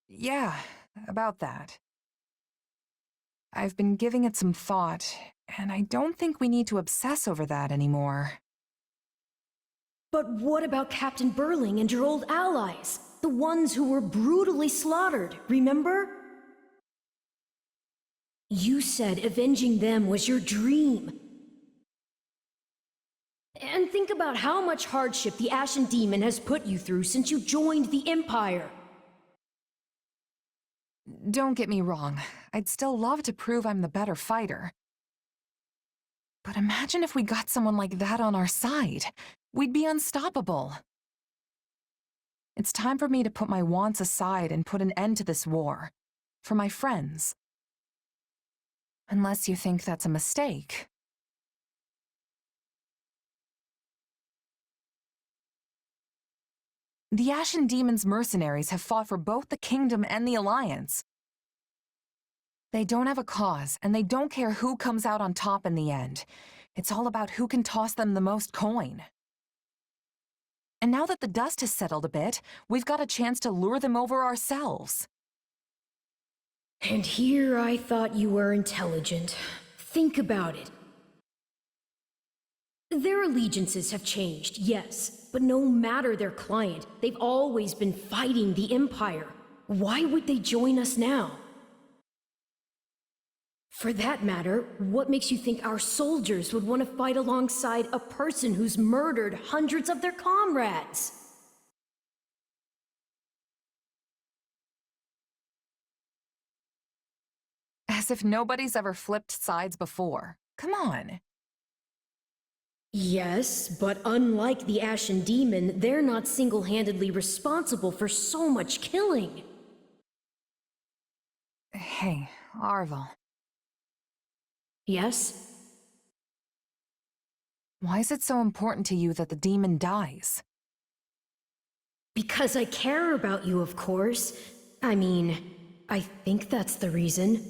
Yeah, about that. I've been giving it some thought, and I don't think we need to obsess over that anymore. But what about Captain Burling and your old allies? The ones who were brutally slaughtered, remember? You said avenging them was your dream. And think about how much hardship the Ashen Demon has put you through since you joined the Empire. Don't get me wrong, I'd still love to prove I'm the better fighter. But imagine if we got someone like that on our side. We'd be unstoppable. It's time for me to put my wants aside and put an end to this war. For my friends. Unless you think that's a mistake. The Ashen Demon's mercenaries have fought for both the Kingdom and the Alliance. They don't have a cause, and they don't care who comes out on top in the end. It's all about who can toss them the most coin. And now that the dust has settled a bit, we've got a chance to lure them over ourselves. And here I thought you were intelligent. Think about it. Their allegiances have changed, yes, but no matter their client, they've always been fighting the Empire. Why would they join us now? For that matter, what makes you think our soldiers would want to fight alongside a person who's murdered hundreds of their comrades? As if nobody's ever flipped sides before. Come on. Yes, but unlike the Ashen Demon, they're not single-handedly responsible for so much killing. Hey, Arvel. Yes? Why is it so important to you that the demon dies? Because I care about you, of course. I mean, I think that's the reason.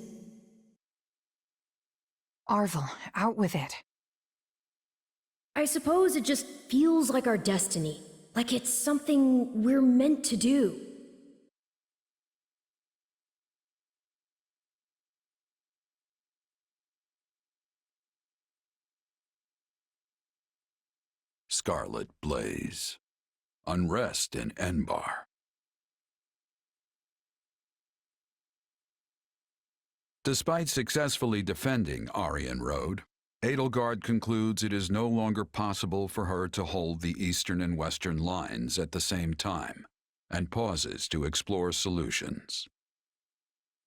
Arvel, out with it. I suppose it just feels like our destiny. Like it's something we're meant to do. Scarlet blaze. Unrest in Enbar. Despite successfully defending Aryan Road, Edelgard concludes it is no longer possible for her to hold the eastern and western lines at the same time, and pauses to explore solutions.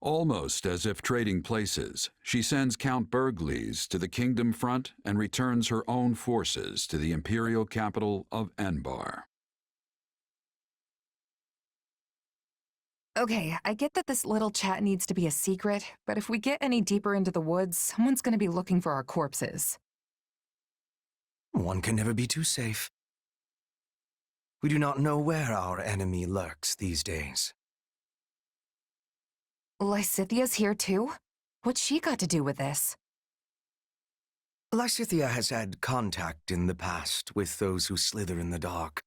Almost as if trading places, she sends Count Bergles to the Kingdom front and returns her own forces to the imperial capital of Enbar. Okay, I get that this little chat needs to be a secret, but if we get any deeper into the woods, someone's gonna be looking for our corpses. One can never be too safe. We do not know where our enemy lurks these days. Lysithia's here too? What's she got to do with this? Lysithia has had contact in the past with those who slither in the dark.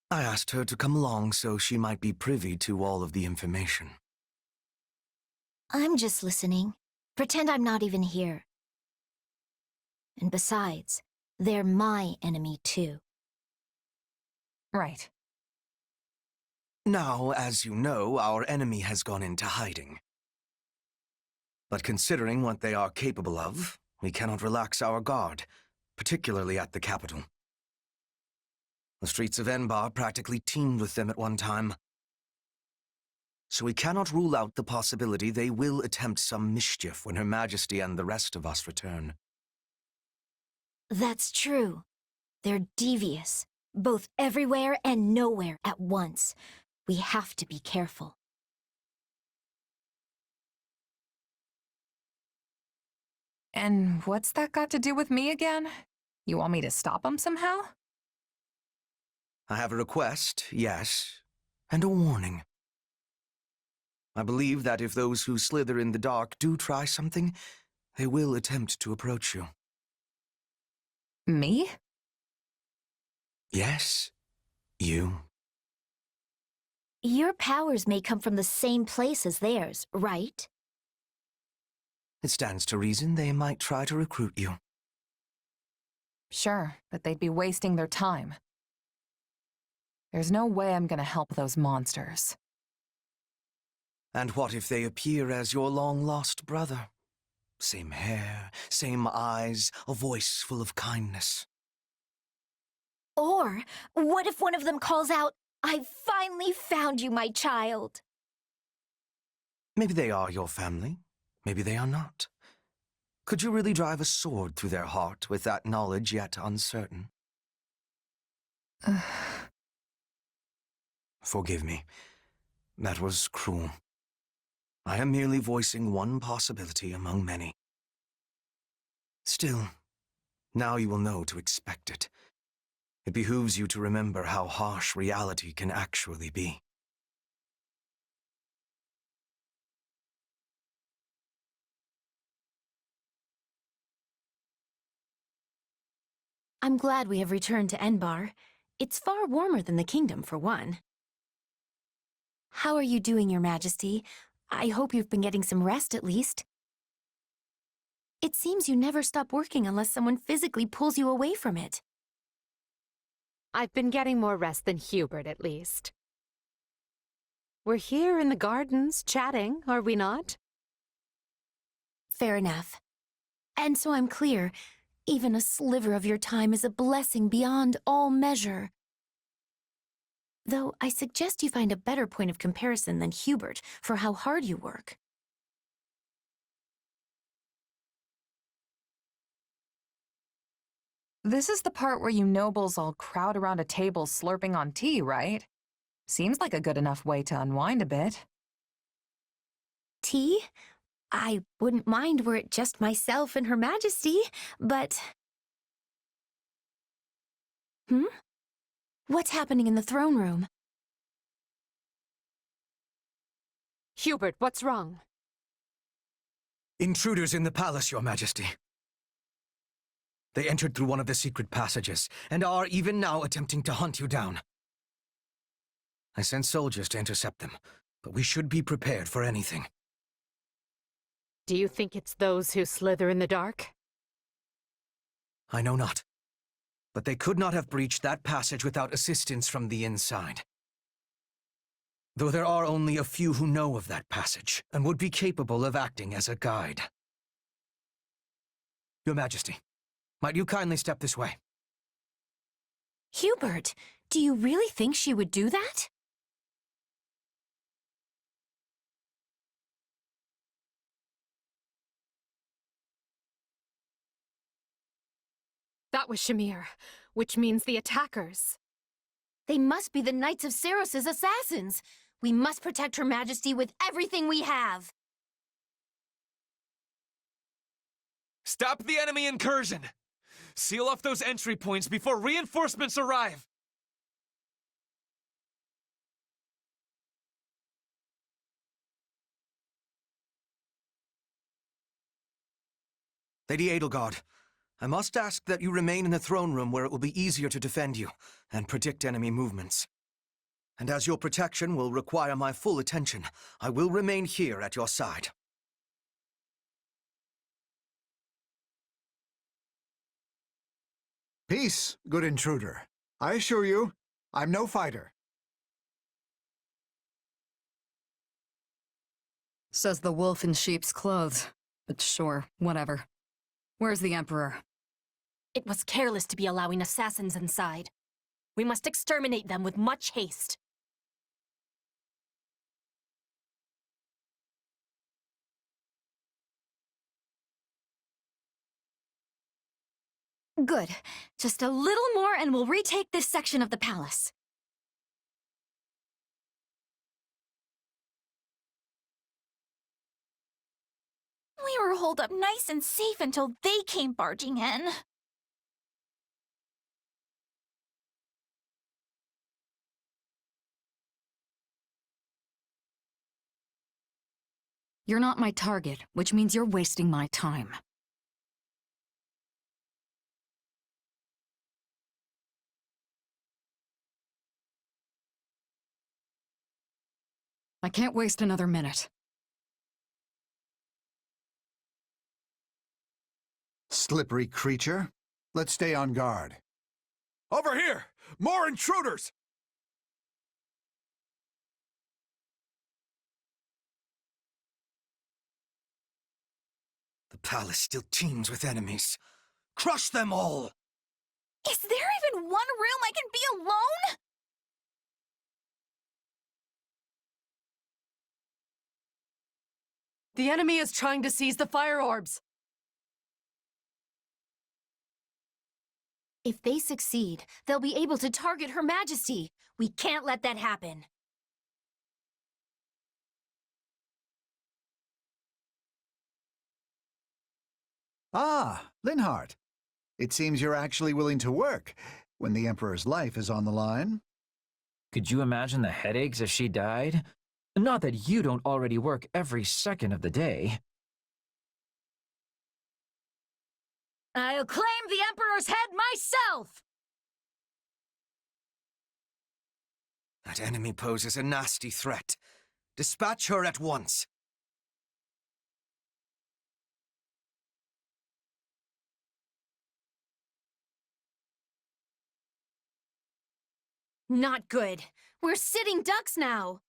I asked her to come along so she might be privy to all of the information. I'm just listening. Pretend I'm not even here. And besides, they're my enemy too. Right. Now, as you know, our enemy has gone into hiding. But considering what they are capable of, we cannot relax our guard, particularly at the capital. The streets of Enbar practically teemed with them at one time. So we cannot rule out the possibility they will attempt some mischief when Her Majesty and the rest of us return. That's true. They're devious, both everywhere and nowhere at once. We have to be careful. And what's that got to do with me again? You want me to stop them somehow? I have a request, yes, and a warning. I believe that if those who slither in the dark do try something, they will attempt to approach you. Me? Yes, you. Your powers may come from the same place as theirs, right? It stands to reason they might try to recruit you. Sure, but they'd be wasting their time. There's no way I'm gonna help those monsters. And what if they appear as your long-lost brother? Same hair, same eyes, a voice full of kindness. Or, what if one of them calls out, "I finally found you, my child"? Maybe they are your family. Maybe they are not. Could you really drive a sword through their heart with that knowledge yet uncertain? forgive me. That was cruel. I am merely voicing one possibility among many. Still, now you will know to expect it. It behooves you to remember how harsh reality can actually be. I'm glad we have returned to Enbar. It's far warmer than the kingdom, for one. How are you doing, Your Majesty? I hope you've been getting some rest, at least. It seems you never stop working unless someone physically pulls you away from it. I've been getting more rest than Hubert, at least. We're here in the gardens, chatting, are we not? Fair enough. And so I'm clear, even a sliver of your time is a blessing beyond all measure. Though I suggest you find a better point of comparison than Hubert for how hard you work. This is the part where you nobles all crowd around a table slurping on tea, right? Seems like a good enough way to unwind a bit. Tea? I wouldn't mind were it just myself and Her Majesty, but... What's happening in the throne room? Hubert, what's wrong? Intruders in the palace, Your Majesty. They entered through one of the secret passages, and are even now attempting to hunt you down. I sent soldiers to intercept them, but we should be prepared for anything. Do you think it's those who slither in the dark? I know not. But they could not have breached that passage without assistance from the inside. Though there are only a few who know of that passage, and would be capable of acting as a guide. Your Majesty, might you kindly step this way? Hubert, do you really think she would do that? That was Shamir, which means the attackers. They must be the Knights of Saros' assassins. We must protect Her Majesty with everything we have. Stop the enemy incursion! Seal off those entry points before reinforcements arrive! Lady Edelgard, I must ask that you remain in the throne room where it will be easier to defend you and predict enemy movements. And as your protection will require my full attention, I will remain here at your side. Peace, good intruder. I assure you, I'm no fighter. Says the wolf in sheep's clothes. But sure, whatever. Where's the Emperor? It was careless to be allowing assassins inside. We must exterminate them with much haste. Good. Just a little more and we'll retake this section of the palace. We were holed up nice and safe until they came barging in. You're not my target, which means you're wasting my time. I can't waste another minute. Slippery creature. Let's stay on guard. Over here! More intruders! The palace still teems with enemies. Crush them all! Is there even one room I can be alone? The enemy is trying to seize the fire orbs. If they succeed, they'll be able to target Her Majesty. We can't let that happen. Ah, Linhardt. It seems you're actually willing to work when the Emperor's life is on the line. Could you imagine the headaches if she died? Not that you don't already work every second of the day. I'll claim the Emperor's head myself! That enemy poses a nasty threat. Dispatch her at once. Not good. We're sitting ducks now.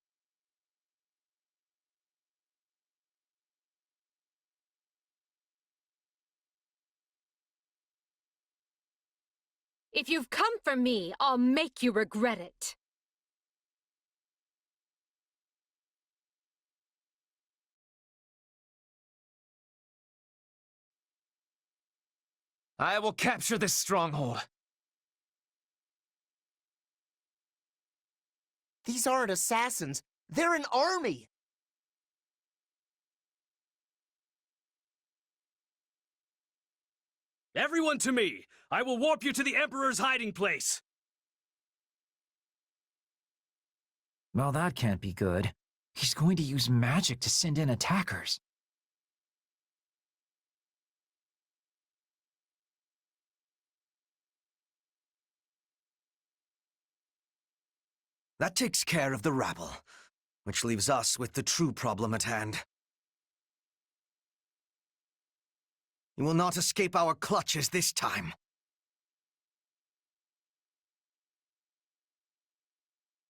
If you've come for me, I'll make you regret it. I will capture this stronghold. These aren't assassins. They're an army. Everyone to me! I will warp you to the Emperor's hiding place! Well, that can't be good. He's going to use magic to send in attackers. That takes care of the rabble, which leaves us with the true problem at hand. You will not escape our clutches this time.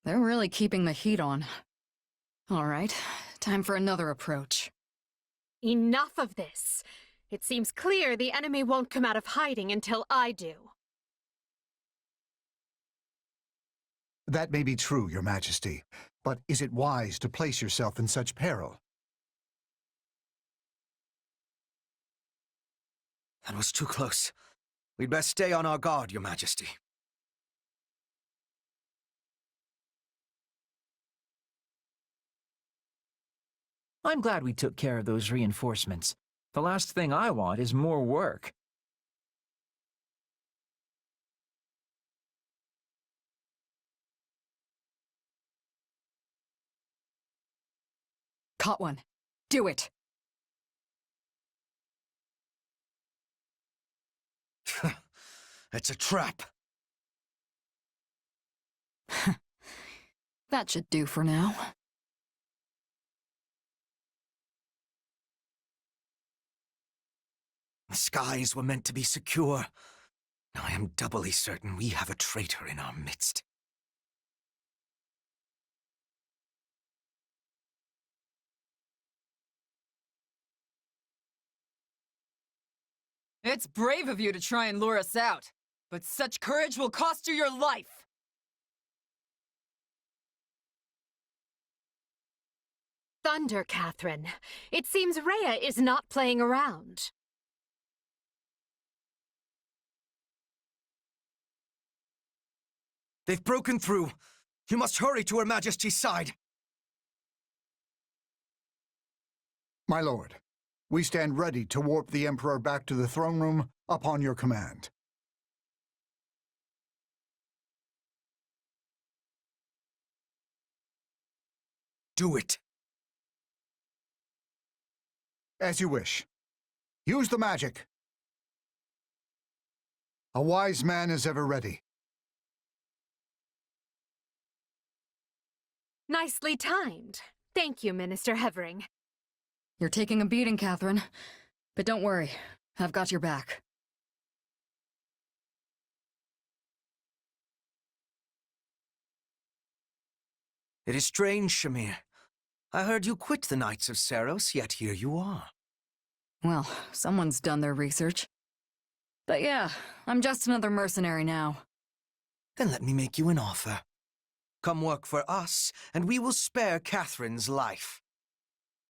They're really keeping the heat on. All right, time for another approach. Enough of this. It seems clear the enemy won't come out of hiding until I do. That may be true, Your Majesty, but is it wise to place yourself in such peril? That was too close. We'd best stay on our guard, Your Majesty. I'm glad we took care of those reinforcements. The last thing I want is more work. Caught one. Do it. It's a trap. That should do for now. The skies were meant to be secure. Now I am doubly certain we have a traitor in our midst. It's brave of you to try and lure us out, but such courage will cost you your life! Thunder, Catherine. It seems Rhea is not playing around. They've broken through. You must hurry to Her Majesty's side. My lord, we stand ready to warp the Emperor back to the throne room upon your command. Do it. As you wish. Use the magic. A wise man is ever ready. Nicely timed. Thank you, Minister Hevering. You're taking a beating, Catherine. But don't worry, I've got your back. It is strange, Shamir. I heard you quit the Knights of Seros, yet here you are. Well, someone's done their research. But yeah, I'm just another mercenary now. Then let me make you an offer. Come work for us, and we will spare Catherine's life.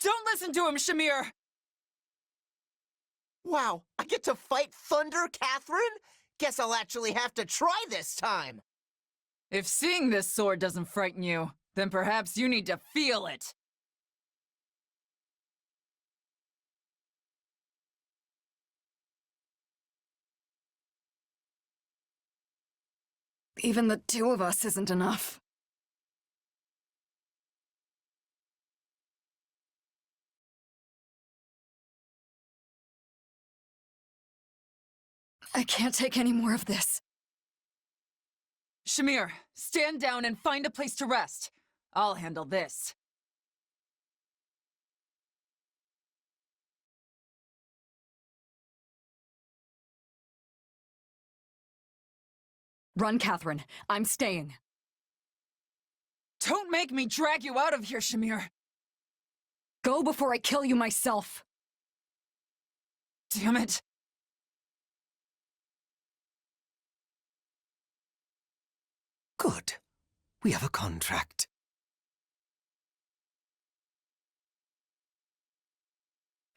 Don't listen to him, Shamir! Wow, I get to fight Thunder, Catherine? Guess I'll actually have to try this time. If seeing this sword doesn't frighten you, then perhaps you need to feel it. Even the two of us isn't enough. I can't take any more of this. Shamir, stand down and find a place to rest. I'll handle this. Run, Catherine. I'm staying. Don't make me drag you out of here, Shamir. Go before I kill you myself. Damn it. Good. We have a contract.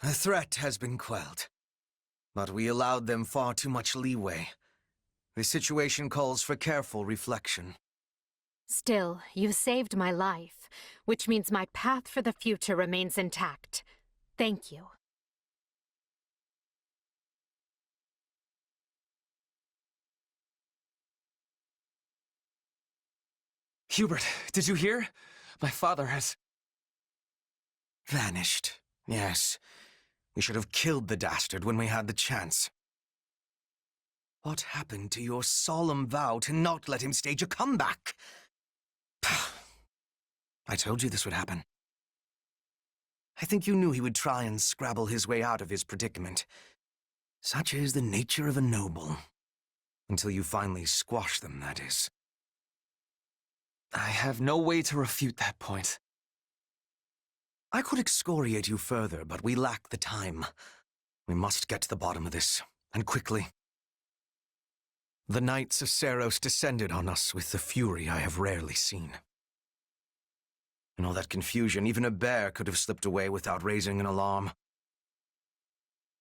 The threat has been quelled, but we allowed them far too much leeway. The situation calls for careful reflection. Still, you saved my life, which means my path for the future remains intact. Thank you. Hubert, did you hear? My father has... Vanished. Yes. We should have killed the dastard when we had the chance. What happened to your solemn vow to not let him stage a comeback? I told you this would happen. I think you knew he would try and scrabble his way out of his predicament. Such is the nature of a noble. Until you finally squash them, that is. I have no way to refute that point. I could excoriate you further, but we lack the time. We must get to the bottom of this, and quickly. The Knights of Seiros descended on us with the fury I have rarely seen. In all that confusion, even a bear could have slipped away without raising an alarm.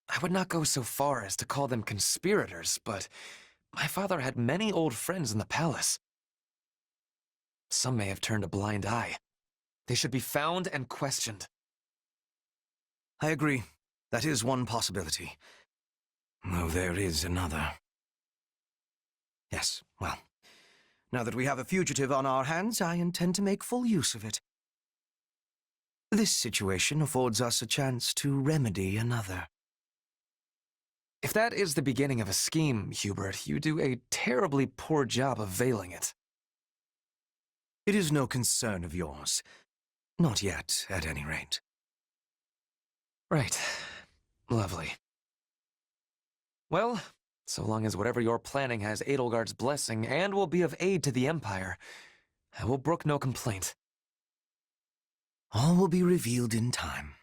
I would not go so far as to call them conspirators, but my father had many old friends in the palace. Some may have turned a blind eye. They should be found and questioned. I agree. That is one possibility. Though there is another. Yes, well, now that we have a fugitive on our hands, I intend to make full use of it. This situation affords us a chance to remedy another. If that is the beginning of a scheme, Hubert, you do a terribly poor job of veiling it. It is no concern of yours. Not yet, at any rate. Right. Lovely. Well, so long as whatever you're planning has Edelgard's blessing and will be of aid to the Empire, I will brook no complaint. All will be revealed in time.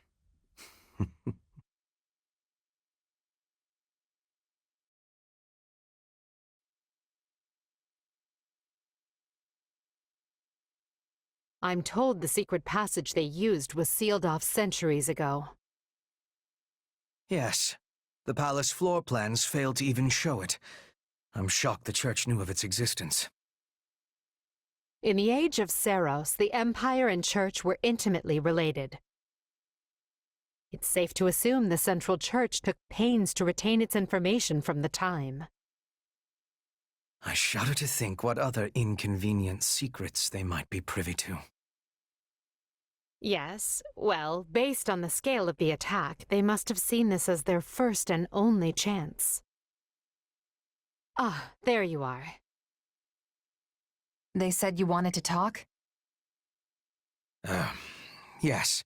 I'm told the secret passage they used was sealed off centuries ago. Yes. The palace floor plans failed to even show it. I'm shocked the church knew of its existence. In the age of Seiros, the Empire and Church were intimately related. It's safe to assume the Central Church took pains to retain its information from the time. I shudder to think what other inconvenient secrets they might be privy to. Yes, well, based on the scale of the attack, they must have seen this as their first and only chance. Ah, there you are. They said you wanted to talk? Yes.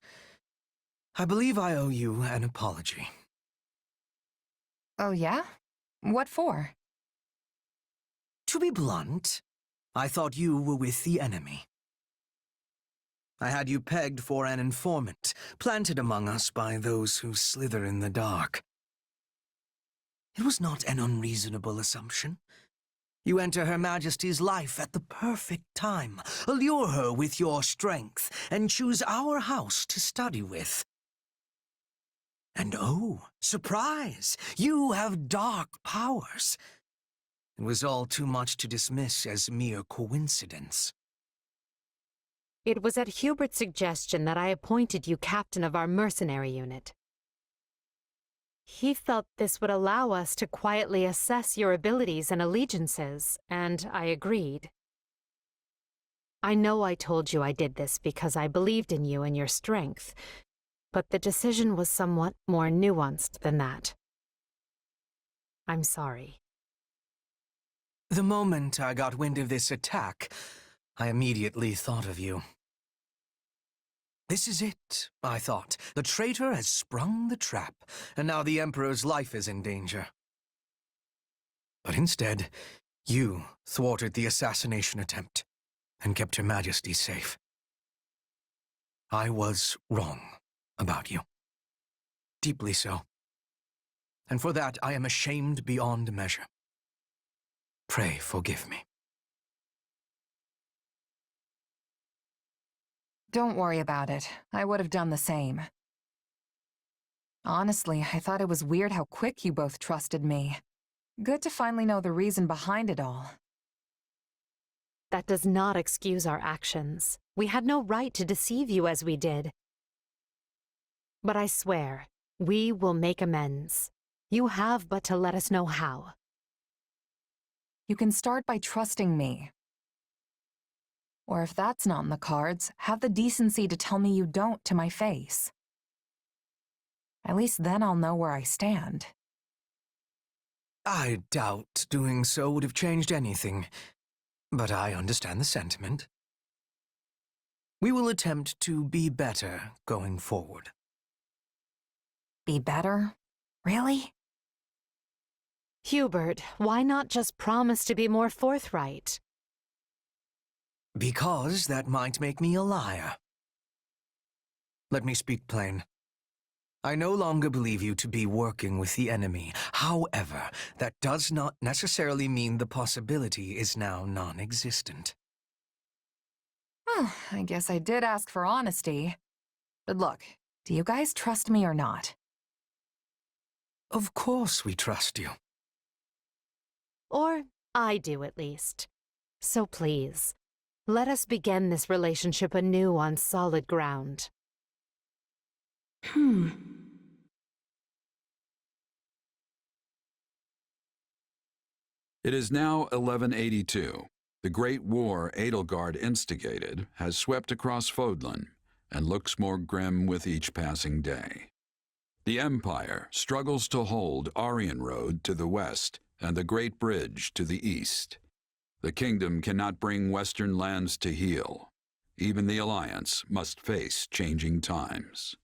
I believe I owe you an apology. Oh, yeah? What for? To be blunt, I thought you were with the enemy. I had you pegged for an informant, planted among us by those who slither in the dark. It was not an unreasonable assumption. You enter Her Majesty's life at the perfect time, allure her with your strength, and choose our house to study with. And oh, surprise! You have dark powers. It was all too much to dismiss as mere coincidence. It was at Hubert's suggestion that I appointed you captain of our mercenary unit. He felt this would allow us to quietly assess your abilities and allegiances, and I agreed. I know I told you I did this because I believed in you and your strength, but the decision was somewhat more nuanced than that. I'm sorry. The moment I got wind of this attack, I immediately thought of you. This is it, I thought. The traitor has sprung the trap, and now the Emperor's life is in danger. But instead, you thwarted the assassination attempt and kept Her Majesty safe. I was wrong about you. Deeply so. And for that I am ashamed beyond measure. Pray forgive me. Don't worry about it. I would have done the same. Honestly, I thought it was weird how quick you both trusted me. Good to finally know the reason behind it all. That does not excuse our actions. We had no right to deceive you as we did. But I swear, we will make amends. You have but to let us know how. You can start by trusting me. Or if that's not in the cards, have the decency to tell me you don't to my face. At least then I'll know where I stand. I doubt doing so would have changed anything, but I understand the sentiment. We will attempt to be better going forward. Be better? Really? Hubert, why not just promise to be more forthright? Because that might make me a liar. Let me speak plain. I no longer believe you to be working with the enemy. However, that does not necessarily mean the possibility is now non-existent. Well, I guess I did ask for honesty. But look, do you guys trust me or not? Of course we trust you. Or I do, at least. So please, let us begin this relationship anew on solid ground. It is now 1182. The great war Edelgard instigated has swept across Fodlan and looks more grim with each passing day. The Empire struggles to hold Aryan Road to the west and the Great Bridge to the east. The kingdom cannot bring western lands to heal. Even the Alliance must face changing times.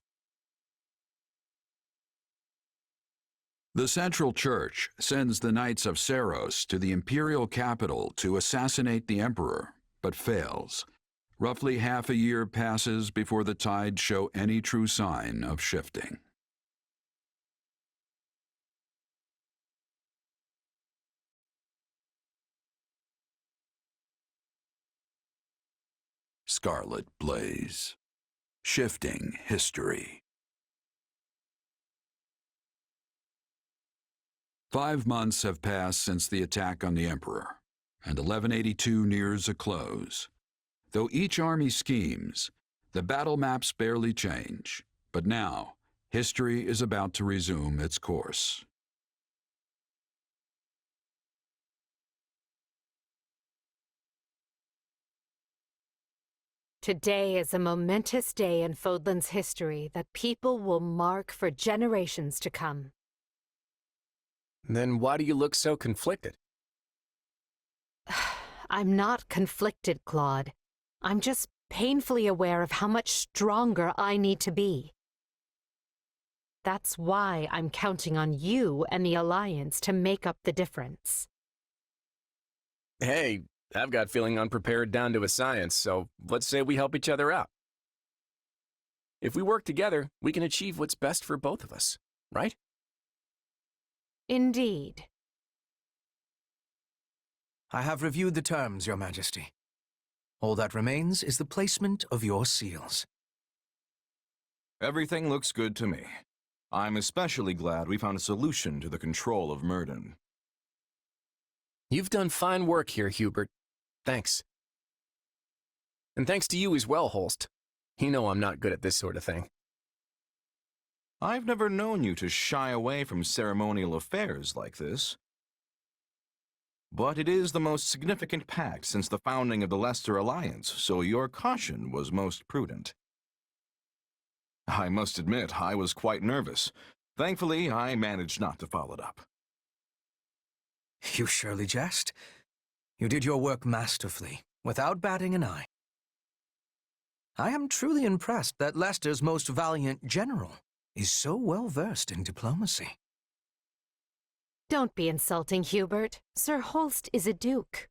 The Central Church sends the Knights of Seros to the imperial capital to assassinate the Emperor, but fails. Roughly half a year passes before the tides show any true sign of shifting. Scarlet Blaze. Shifting history. 5 months have passed since the attack on the Emperor, and 1182 nears a close. Though each army schemes, the battle maps barely change. But now, history is about to resume its course. Today is a momentous day in Fodlan's history that people will mark for generations to come. Then why do you look so conflicted? I'm not conflicted, Claude. I'm just painfully aware of how much stronger I need to be. That's why I'm counting on you and the Alliance to make up the difference. Hey, I've got feeling unprepared down to a science, so let's say we help each other out. If we work together, we can achieve what's best for both of us, right? Indeed. I have reviewed the terms, Your Majesty. All that remains is the placement of your seals. Everything looks good to me. I'm especially glad we found a solution to the control of Myrddin. You've done fine work here, Hubert. Thanks. And thanks to you as well, Holst. You know I'm not good at this sort of thing. I've never known you to shy away from ceremonial affairs like this. But it is the most significant pact since the founding of the Leicester Alliance, so your caution was most prudent. I must admit, I was quite nervous. Thankfully, I managed not to follow it up. You surely jest. You did your work masterfully, without batting an eye. I am truly impressed that Leicester's most valiant general is so well versed in diplomacy. Don't be insulting, Hubert. Sir Holst is a duke.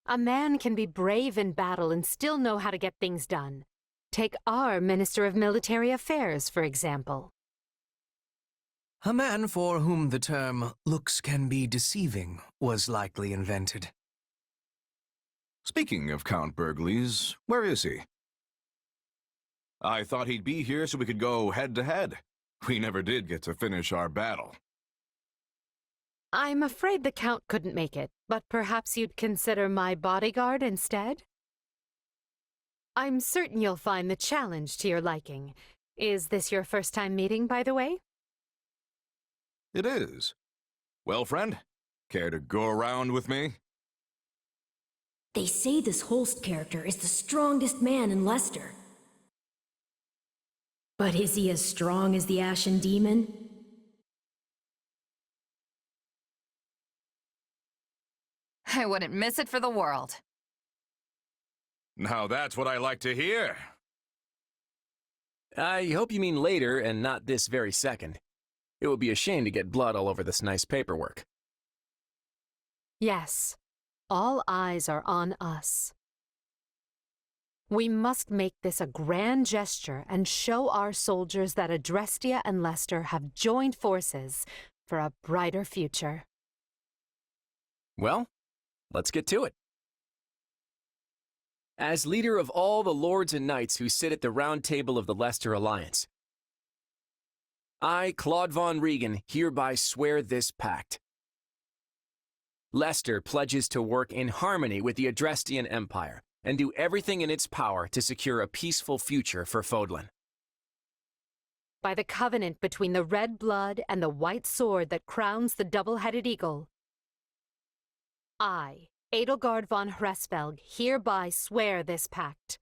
A man can be brave in battle and still know how to get things done. Take our Minister of Military Affairs, for example. A man for whom the term looks can be deceiving was likely invented. Speaking of Count Burgleys, where is he? I thought he'd be here so we could go head-to-head. We never did get to finish our battle. I'm afraid the Count couldn't make it, but perhaps you'd consider my bodyguard instead? I'm certain you'll find the challenge to your liking. Is this your first time meeting, by the way? It is. Well, friend, care to go around with me? They say this Holst character is the strongest man in Leicester. But is he as strong as the Ashen Demon? I wouldn't miss it for the world. Now that's what I like to hear. I hope you mean later and not this very second. It would be a shame to get blood all over this nice paperwork. Yes, all eyes are on us. We must make this a grand gesture and show our soldiers that Adrestia and Leicester have joined forces for a brighter future. Well, let's get to it. As leader of all the lords and knights who sit at the round table of the Leicester Alliance, I, Claude von Regan, hereby swear this pact. Leicester pledges to work in harmony with the Adrestian Empire and do everything in its power to secure a peaceful future for Fodlan. By the covenant between the red blood and the white sword that crowns the double-headed eagle, I, Edelgard von Hresvelg, hereby swear this pact.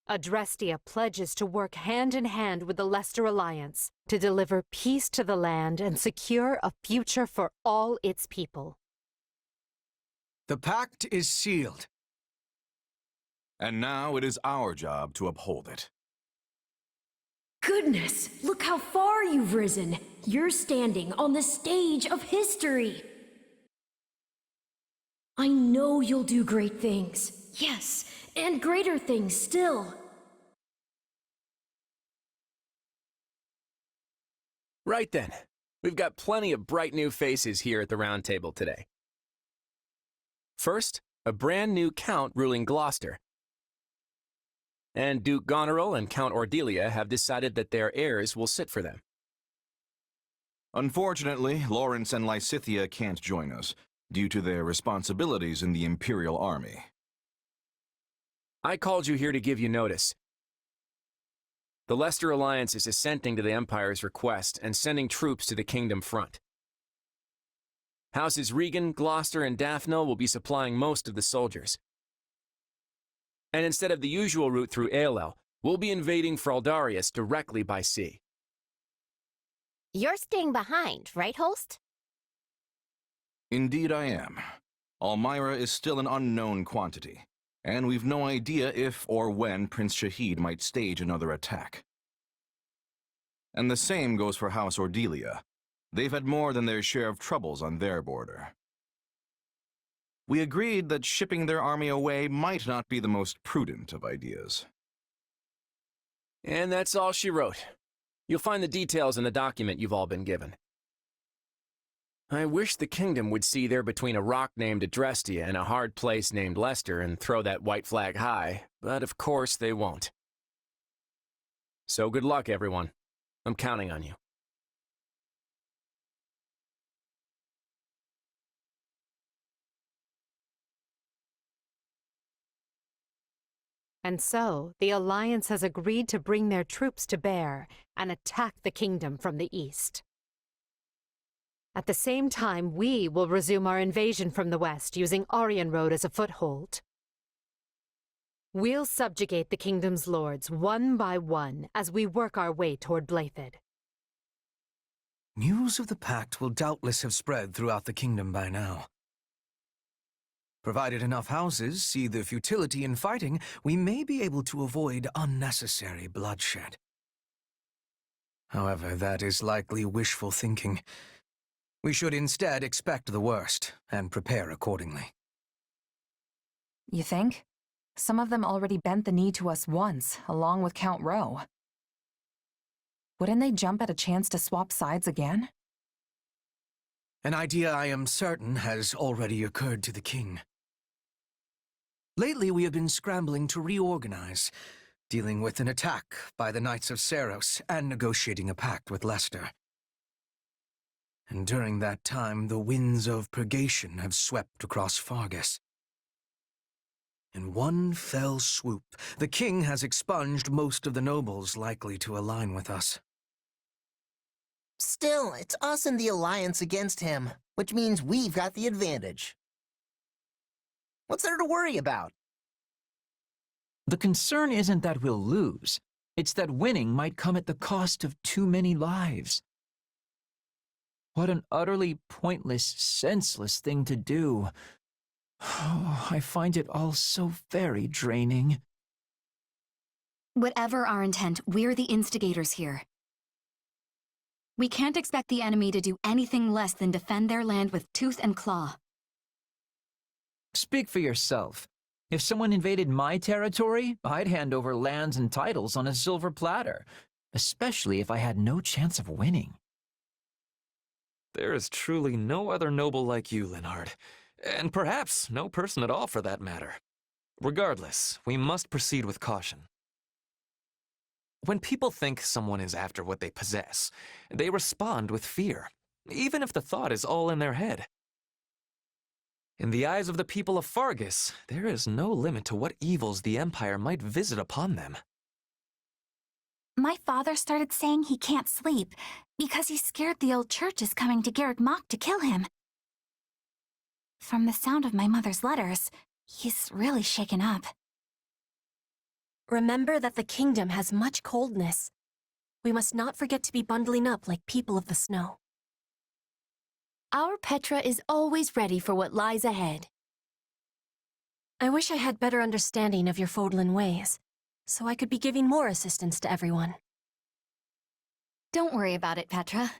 Adrestia pledges to work hand in hand with the Leicester Alliance to deliver peace to the land and secure a future for all its people. The pact is sealed. And now it is our job to uphold it. Goodness, look how far you've risen. You're standing on the stage of history. I know you'll do great things. Yes, and greater things still. Right then, we've got plenty of bright new faces here at the round table today. First, a brand new count ruling Gloucester. And Duke Goneril and Count Ordelia have decided that their heirs will sit for them. Unfortunately, Lawrence and Lysithea can't join us, due to their responsibilities in the Imperial Army. I called you here to give you notice. The Leicester Alliance is assenting to the Empire's request and sending troops to the Kingdom front. Houses Regan, Gloucester, and Daphne will be supplying most of the soldiers. And instead of the usual route through Aelel, we'll be invading Fraldarius directly by sea. You're staying behind, right, Holst? Indeed I am. Almyra is still an unknown quantity, and we've no idea if or when Prince Shahid might stage another attack. And the same goes for House Ordelia. They've had more than their share of troubles on their border. We agreed that shipping their army away might not be the most prudent of ideas. And that's all she wrote. You'll find the details in the document you've all been given. I wish the kingdom would see they're between a rock named Adrestia and a hard place named Leicester and throw that white flag high, but of course they won't. So good luck, everyone. I'm counting on you. And so, the Alliance has agreed to bring their troops to bear and attack the kingdom from the east. At the same time, we will resume our invasion from the west using Aryan Road as a foothold. We'll subjugate the kingdom's lords one by one as we work our way toward Blaidd. News of the pact will doubtless have spread throughout the kingdom by now. Provided enough houses see the futility in fighting, we may be able to avoid unnecessary bloodshed. However, that is likely wishful thinking. We should instead expect the worst and prepare accordingly. You think? Some of them already bent the knee to us once, along with Count Rowe. Wouldn't they jump at a chance to swap sides again? An idea I am certain has already occurred to the king. Lately, we have been scrambling to reorganize, dealing with an attack by the Knights of Seros and negotiating a pact with Leicester. And during that time, the winds of purgation have swept across Fargus. In one fell swoop, the king has expunged most of the nobles likely to align with us. Still, it's us and the Alliance against him, which means we've got the advantage. What's there to worry about? The concern isn't that we'll lose. It's that winning might come at the cost of too many lives. What an utterly pointless, senseless thing to do. Oh, I find it all so very draining. Whatever our intent, we're the instigators here. We can't expect the enemy to do anything less than defend their land with tooth and claw. Speak for yourself. If someone invaded my territory, I'd hand over lands and titles on a silver platter, especially if I had no chance of winning. There is truly no other noble like you, Linhard. And perhaps no person at all for that matter. Regardless, we must proceed with caution. When people think someone is after what they possess, they respond with fear, even if the thought is all in their head. In the eyes of the people of Fargus, there is no limit to what evils the Empire might visit upon them. My father started saying he can't sleep because he's scared the old church is coming to Garreg Mach to kill him. From the sound of my mother's letters, he's really shaken up. Remember that the kingdom has much coldness. We must not forget to be bundling up like people of the snow. Our Petra is always ready for what lies ahead. I wish I had better understanding of your Fodlan ways, so I could be giving more assistance to everyone. Don't worry about it, Petra.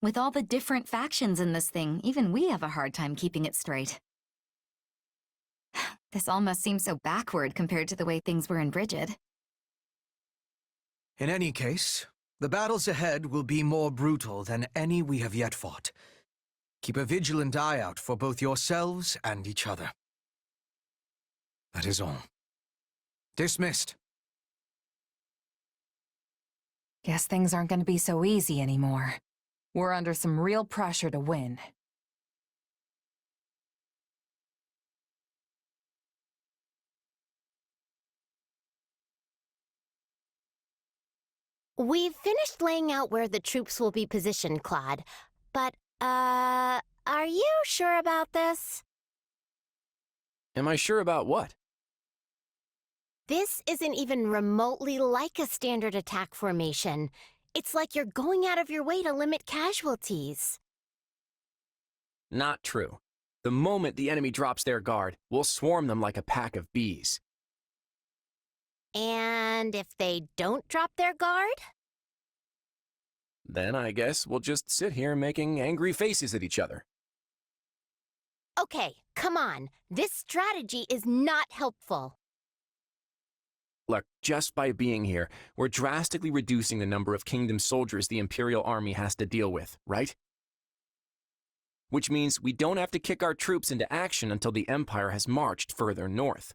With all the different factions in this thing, even we have a hard time keeping it straight. This almost seems so backward compared to the way things were in Brigid. In any case, the battles ahead will be more brutal than any we have yet fought. Keep a vigilant eye out for both yourselves and each other. That is all. Dismissed. Guess things aren't going to be so easy anymore. We're under some real pressure to win. We've finished laying out where the troops will be positioned, Claude. But, are you sure about this? Am I sure about what? This isn't even remotely like a standard attack formation. It's like you're going out of your way to limit casualties. Not true. The moment the enemy drops their guard, we'll swarm them like a pack of bees. And if they don't drop their guard? Then I guess we'll just sit here making angry faces at each other. Okay, come on. This strategy is not helpful. Look, just by being here, we're drastically reducing the number of Kingdom soldiers the Imperial Army has to deal with, right? Which means we don't have to kick our troops into action until the Empire has marched further north.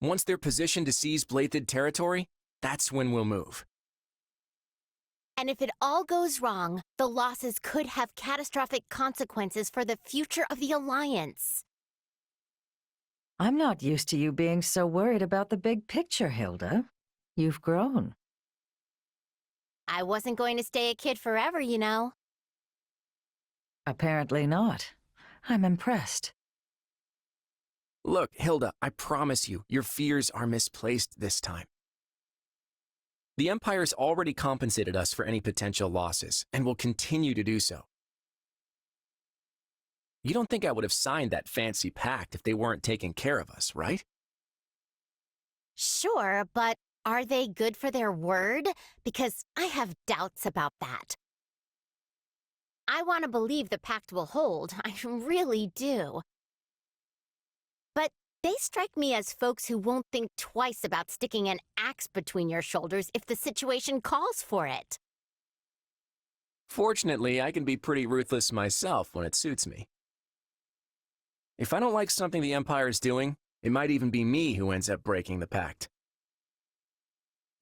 Once they're positioned to seize Blaidd territory, that's when we'll move. And if it all goes wrong, the losses could have catastrophic consequences for the future of the Alliance. I'm not used to you being so worried about the big picture, Hilda. You've grown. I wasn't going to stay a kid forever, you know. Apparently not. I'm impressed. Look, Hilda, I promise you, your fears are misplaced this time. The Empire's already compensated us for any potential losses, and will continue to do so. You don't think I would have signed that fancy pact if they weren't taking care of us, right? Sure, but are they good for their word? Because I have doubts about that. I want to believe the pact will hold. I really do. But they strike me as folks who won't think twice about sticking an axe between your shoulders if the situation calls for it. Fortunately, I can be pretty ruthless myself when it suits me. If I don't like something the Empire is doing, it might even be me who ends up breaking the pact.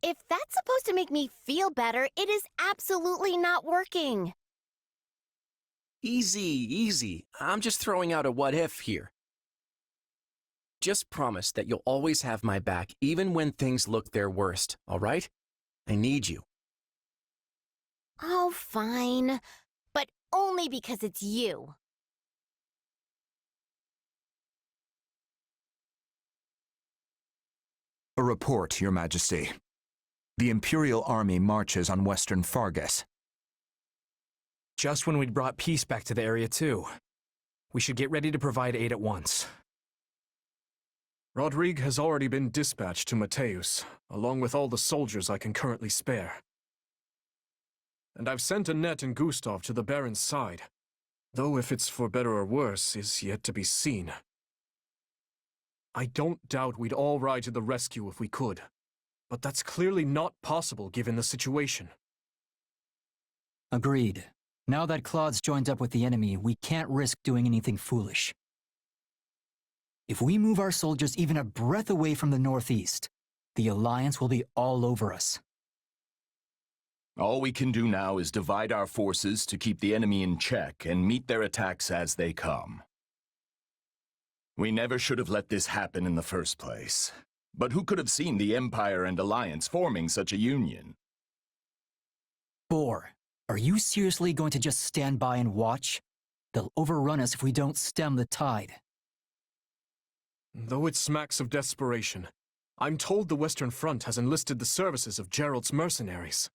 If that's supposed to make me feel better, it is absolutely not working. Easy, easy. I'm just throwing out a what-if here. Just promise that you'll always have my back, even when things look their worst, all right? I need you. Oh, fine. But only because it's you. A report, Your Majesty. The Imperial Army marches on western Fargus. Just when we'd brought peace back to the area, too. We should get ready to provide aid at once. Rodrigue has already been dispatched to Mateus, along with all the soldiers I can currently spare. And I've sent Annette and Gustav to the Baron's side, though if it's for better or worse is yet to be seen. I don't doubt we'd all ride to the rescue if we could, but that's clearly not possible given the situation. Agreed. Now that Claude's joined up with the enemy, we can't risk doing anything foolish. If we move our soldiers even a breath away from the northeast, the Alliance will be all over us. All we can do now is divide our forces to keep the enemy in check and meet their attacks as they come. We never should have let this happen in the first place. But who could have seen the Empire and Alliance forming such a union? Boar, are you seriously going to just stand by and watch? They'll overrun us if we don't stem the tide. Though it smacks of desperation, I'm told the Western Front has enlisted the services of Gerald's mercenaries.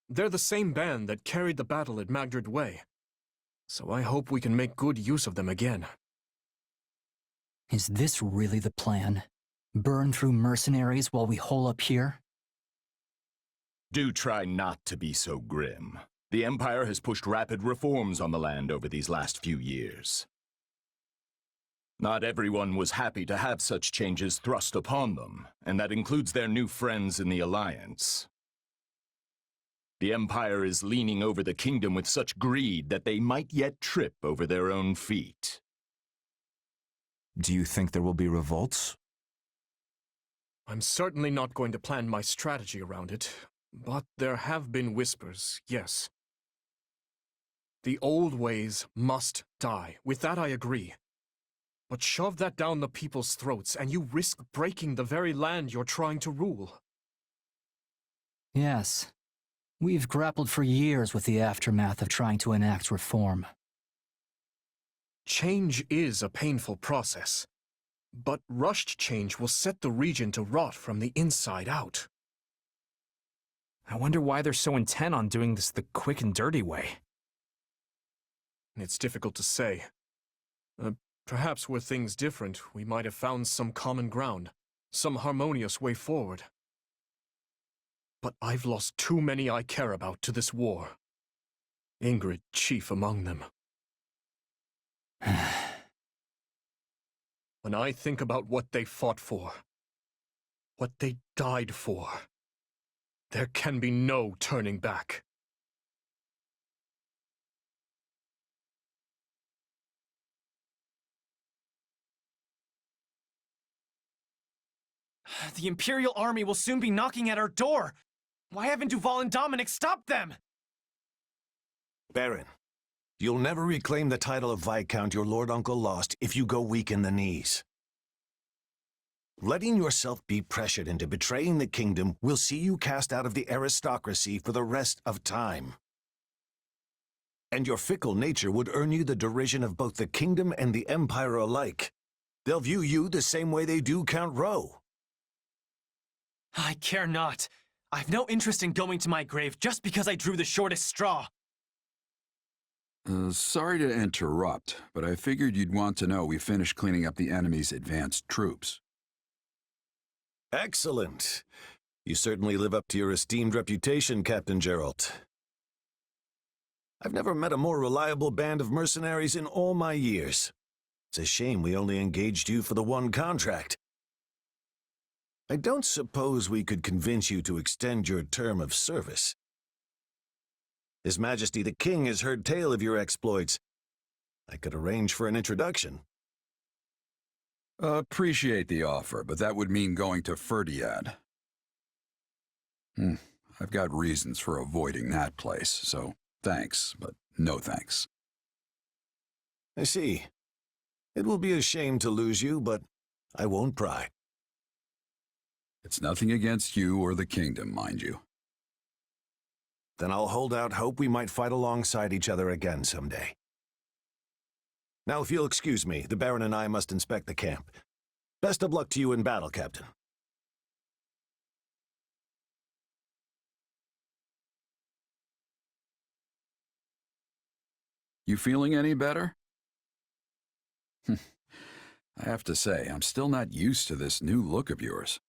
They're the same band that carried the battle at Magdred Way, so I hope we can make good use of them again. Is this really the plan? Burn through mercenaries while we hole up here? Do try not to be so grim. The Empire has pushed rapid reforms on the land over these last few years. Not everyone was happy to have such changes thrust upon them, and that includes their new friends in the Alliance. The Empire is leaning over the kingdom with such greed that they might yet trip over their own feet. Do you think there will be revolts? I'm certainly not going to plan my strategy around it, but there have been whispers, yes. The old ways must die. With that I agree. But shove that down the people's throats, and you risk breaking the very land you're trying to rule. Yes. We've grappled for years with the aftermath of trying to enact reform. Change is a painful process, but rushed change will set the region to rot from the inside out. I wonder why they're so intent on doing this the quick and dirty way. It's difficult to say. Perhaps were things different, we might have found some common ground, some harmonious way forward. But I've lost too many I care about to this war. Ingrid chief among them. When I think about what they fought for, what they died for, there can be no turning back. The Imperial Army will soon be knocking at our door! Why haven't Duval and Dominic stopped them? Baron, You'll never reclaim the title of Viscount your lord uncle lost if you go weak in the knees. Letting yourself be pressured into betraying the kingdom will see you cast out of the aristocracy for the rest of time. And your fickle nature would earn you the derision of both the kingdom and the empire alike. They'll view you the same way they do Count Rowe. I care not. I've no interest in going to my grave just because I drew the shortest straw. Sorry to interrupt, but I figured you'd want to know we finished cleaning up the enemy's advanced troops. Excellent. You certainly live up to your esteemed reputation, Captain Geralt. I've never met a more reliable band of mercenaries in all my years. It's a shame we only engaged you for the one contract. I don't suppose we could convince you to extend your term of service. His Majesty the King has heard tale of your exploits. I could arrange for an introduction. Appreciate the offer, but that would mean going to Ferdiad. I've got reasons for avoiding that place, so thanks, but no thanks. I see. It will be a shame to lose you, but I won't pry. It's nothing against you or the kingdom, mind you. Then I'll hold out hope we might fight alongside each other again someday. Now, if you'll excuse me, the Baron and I must inspect the camp. Best of luck to you in battle, Captain. You feeling any better? I have to say, I'm still not used to this new look of yours.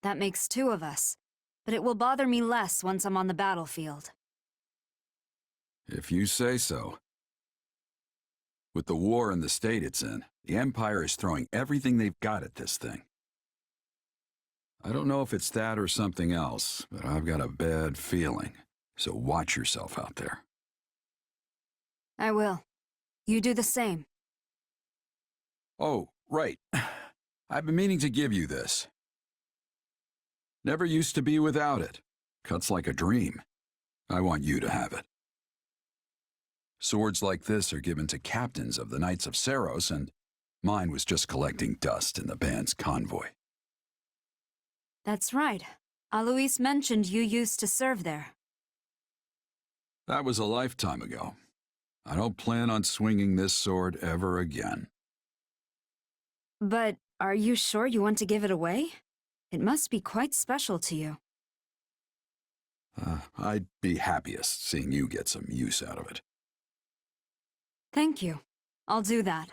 That makes two of us, but it will bother me less once I'm on the battlefield. If you say so. With the war and the state it's in, the Empire is throwing everything they've got at this thing. I don't know if it's that or something else, but I've got a bad feeling, so watch yourself out there. I will. You do the same. Oh, right. I've been meaning to give you this. Never used to be without it. Cuts like a dream. I want you to have it. Swords like this are given to captains of the Knights of Saros, and mine was just collecting dust in the band's convoy. That's right. Alois mentioned you used to serve there. That was a lifetime ago. I don't plan on swinging this sword ever again. But are you sure you want to give it away? It must be quite special to you. I'd be happiest seeing you get some use out of it. Thank you. I'll do that.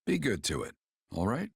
Be good to it, all right?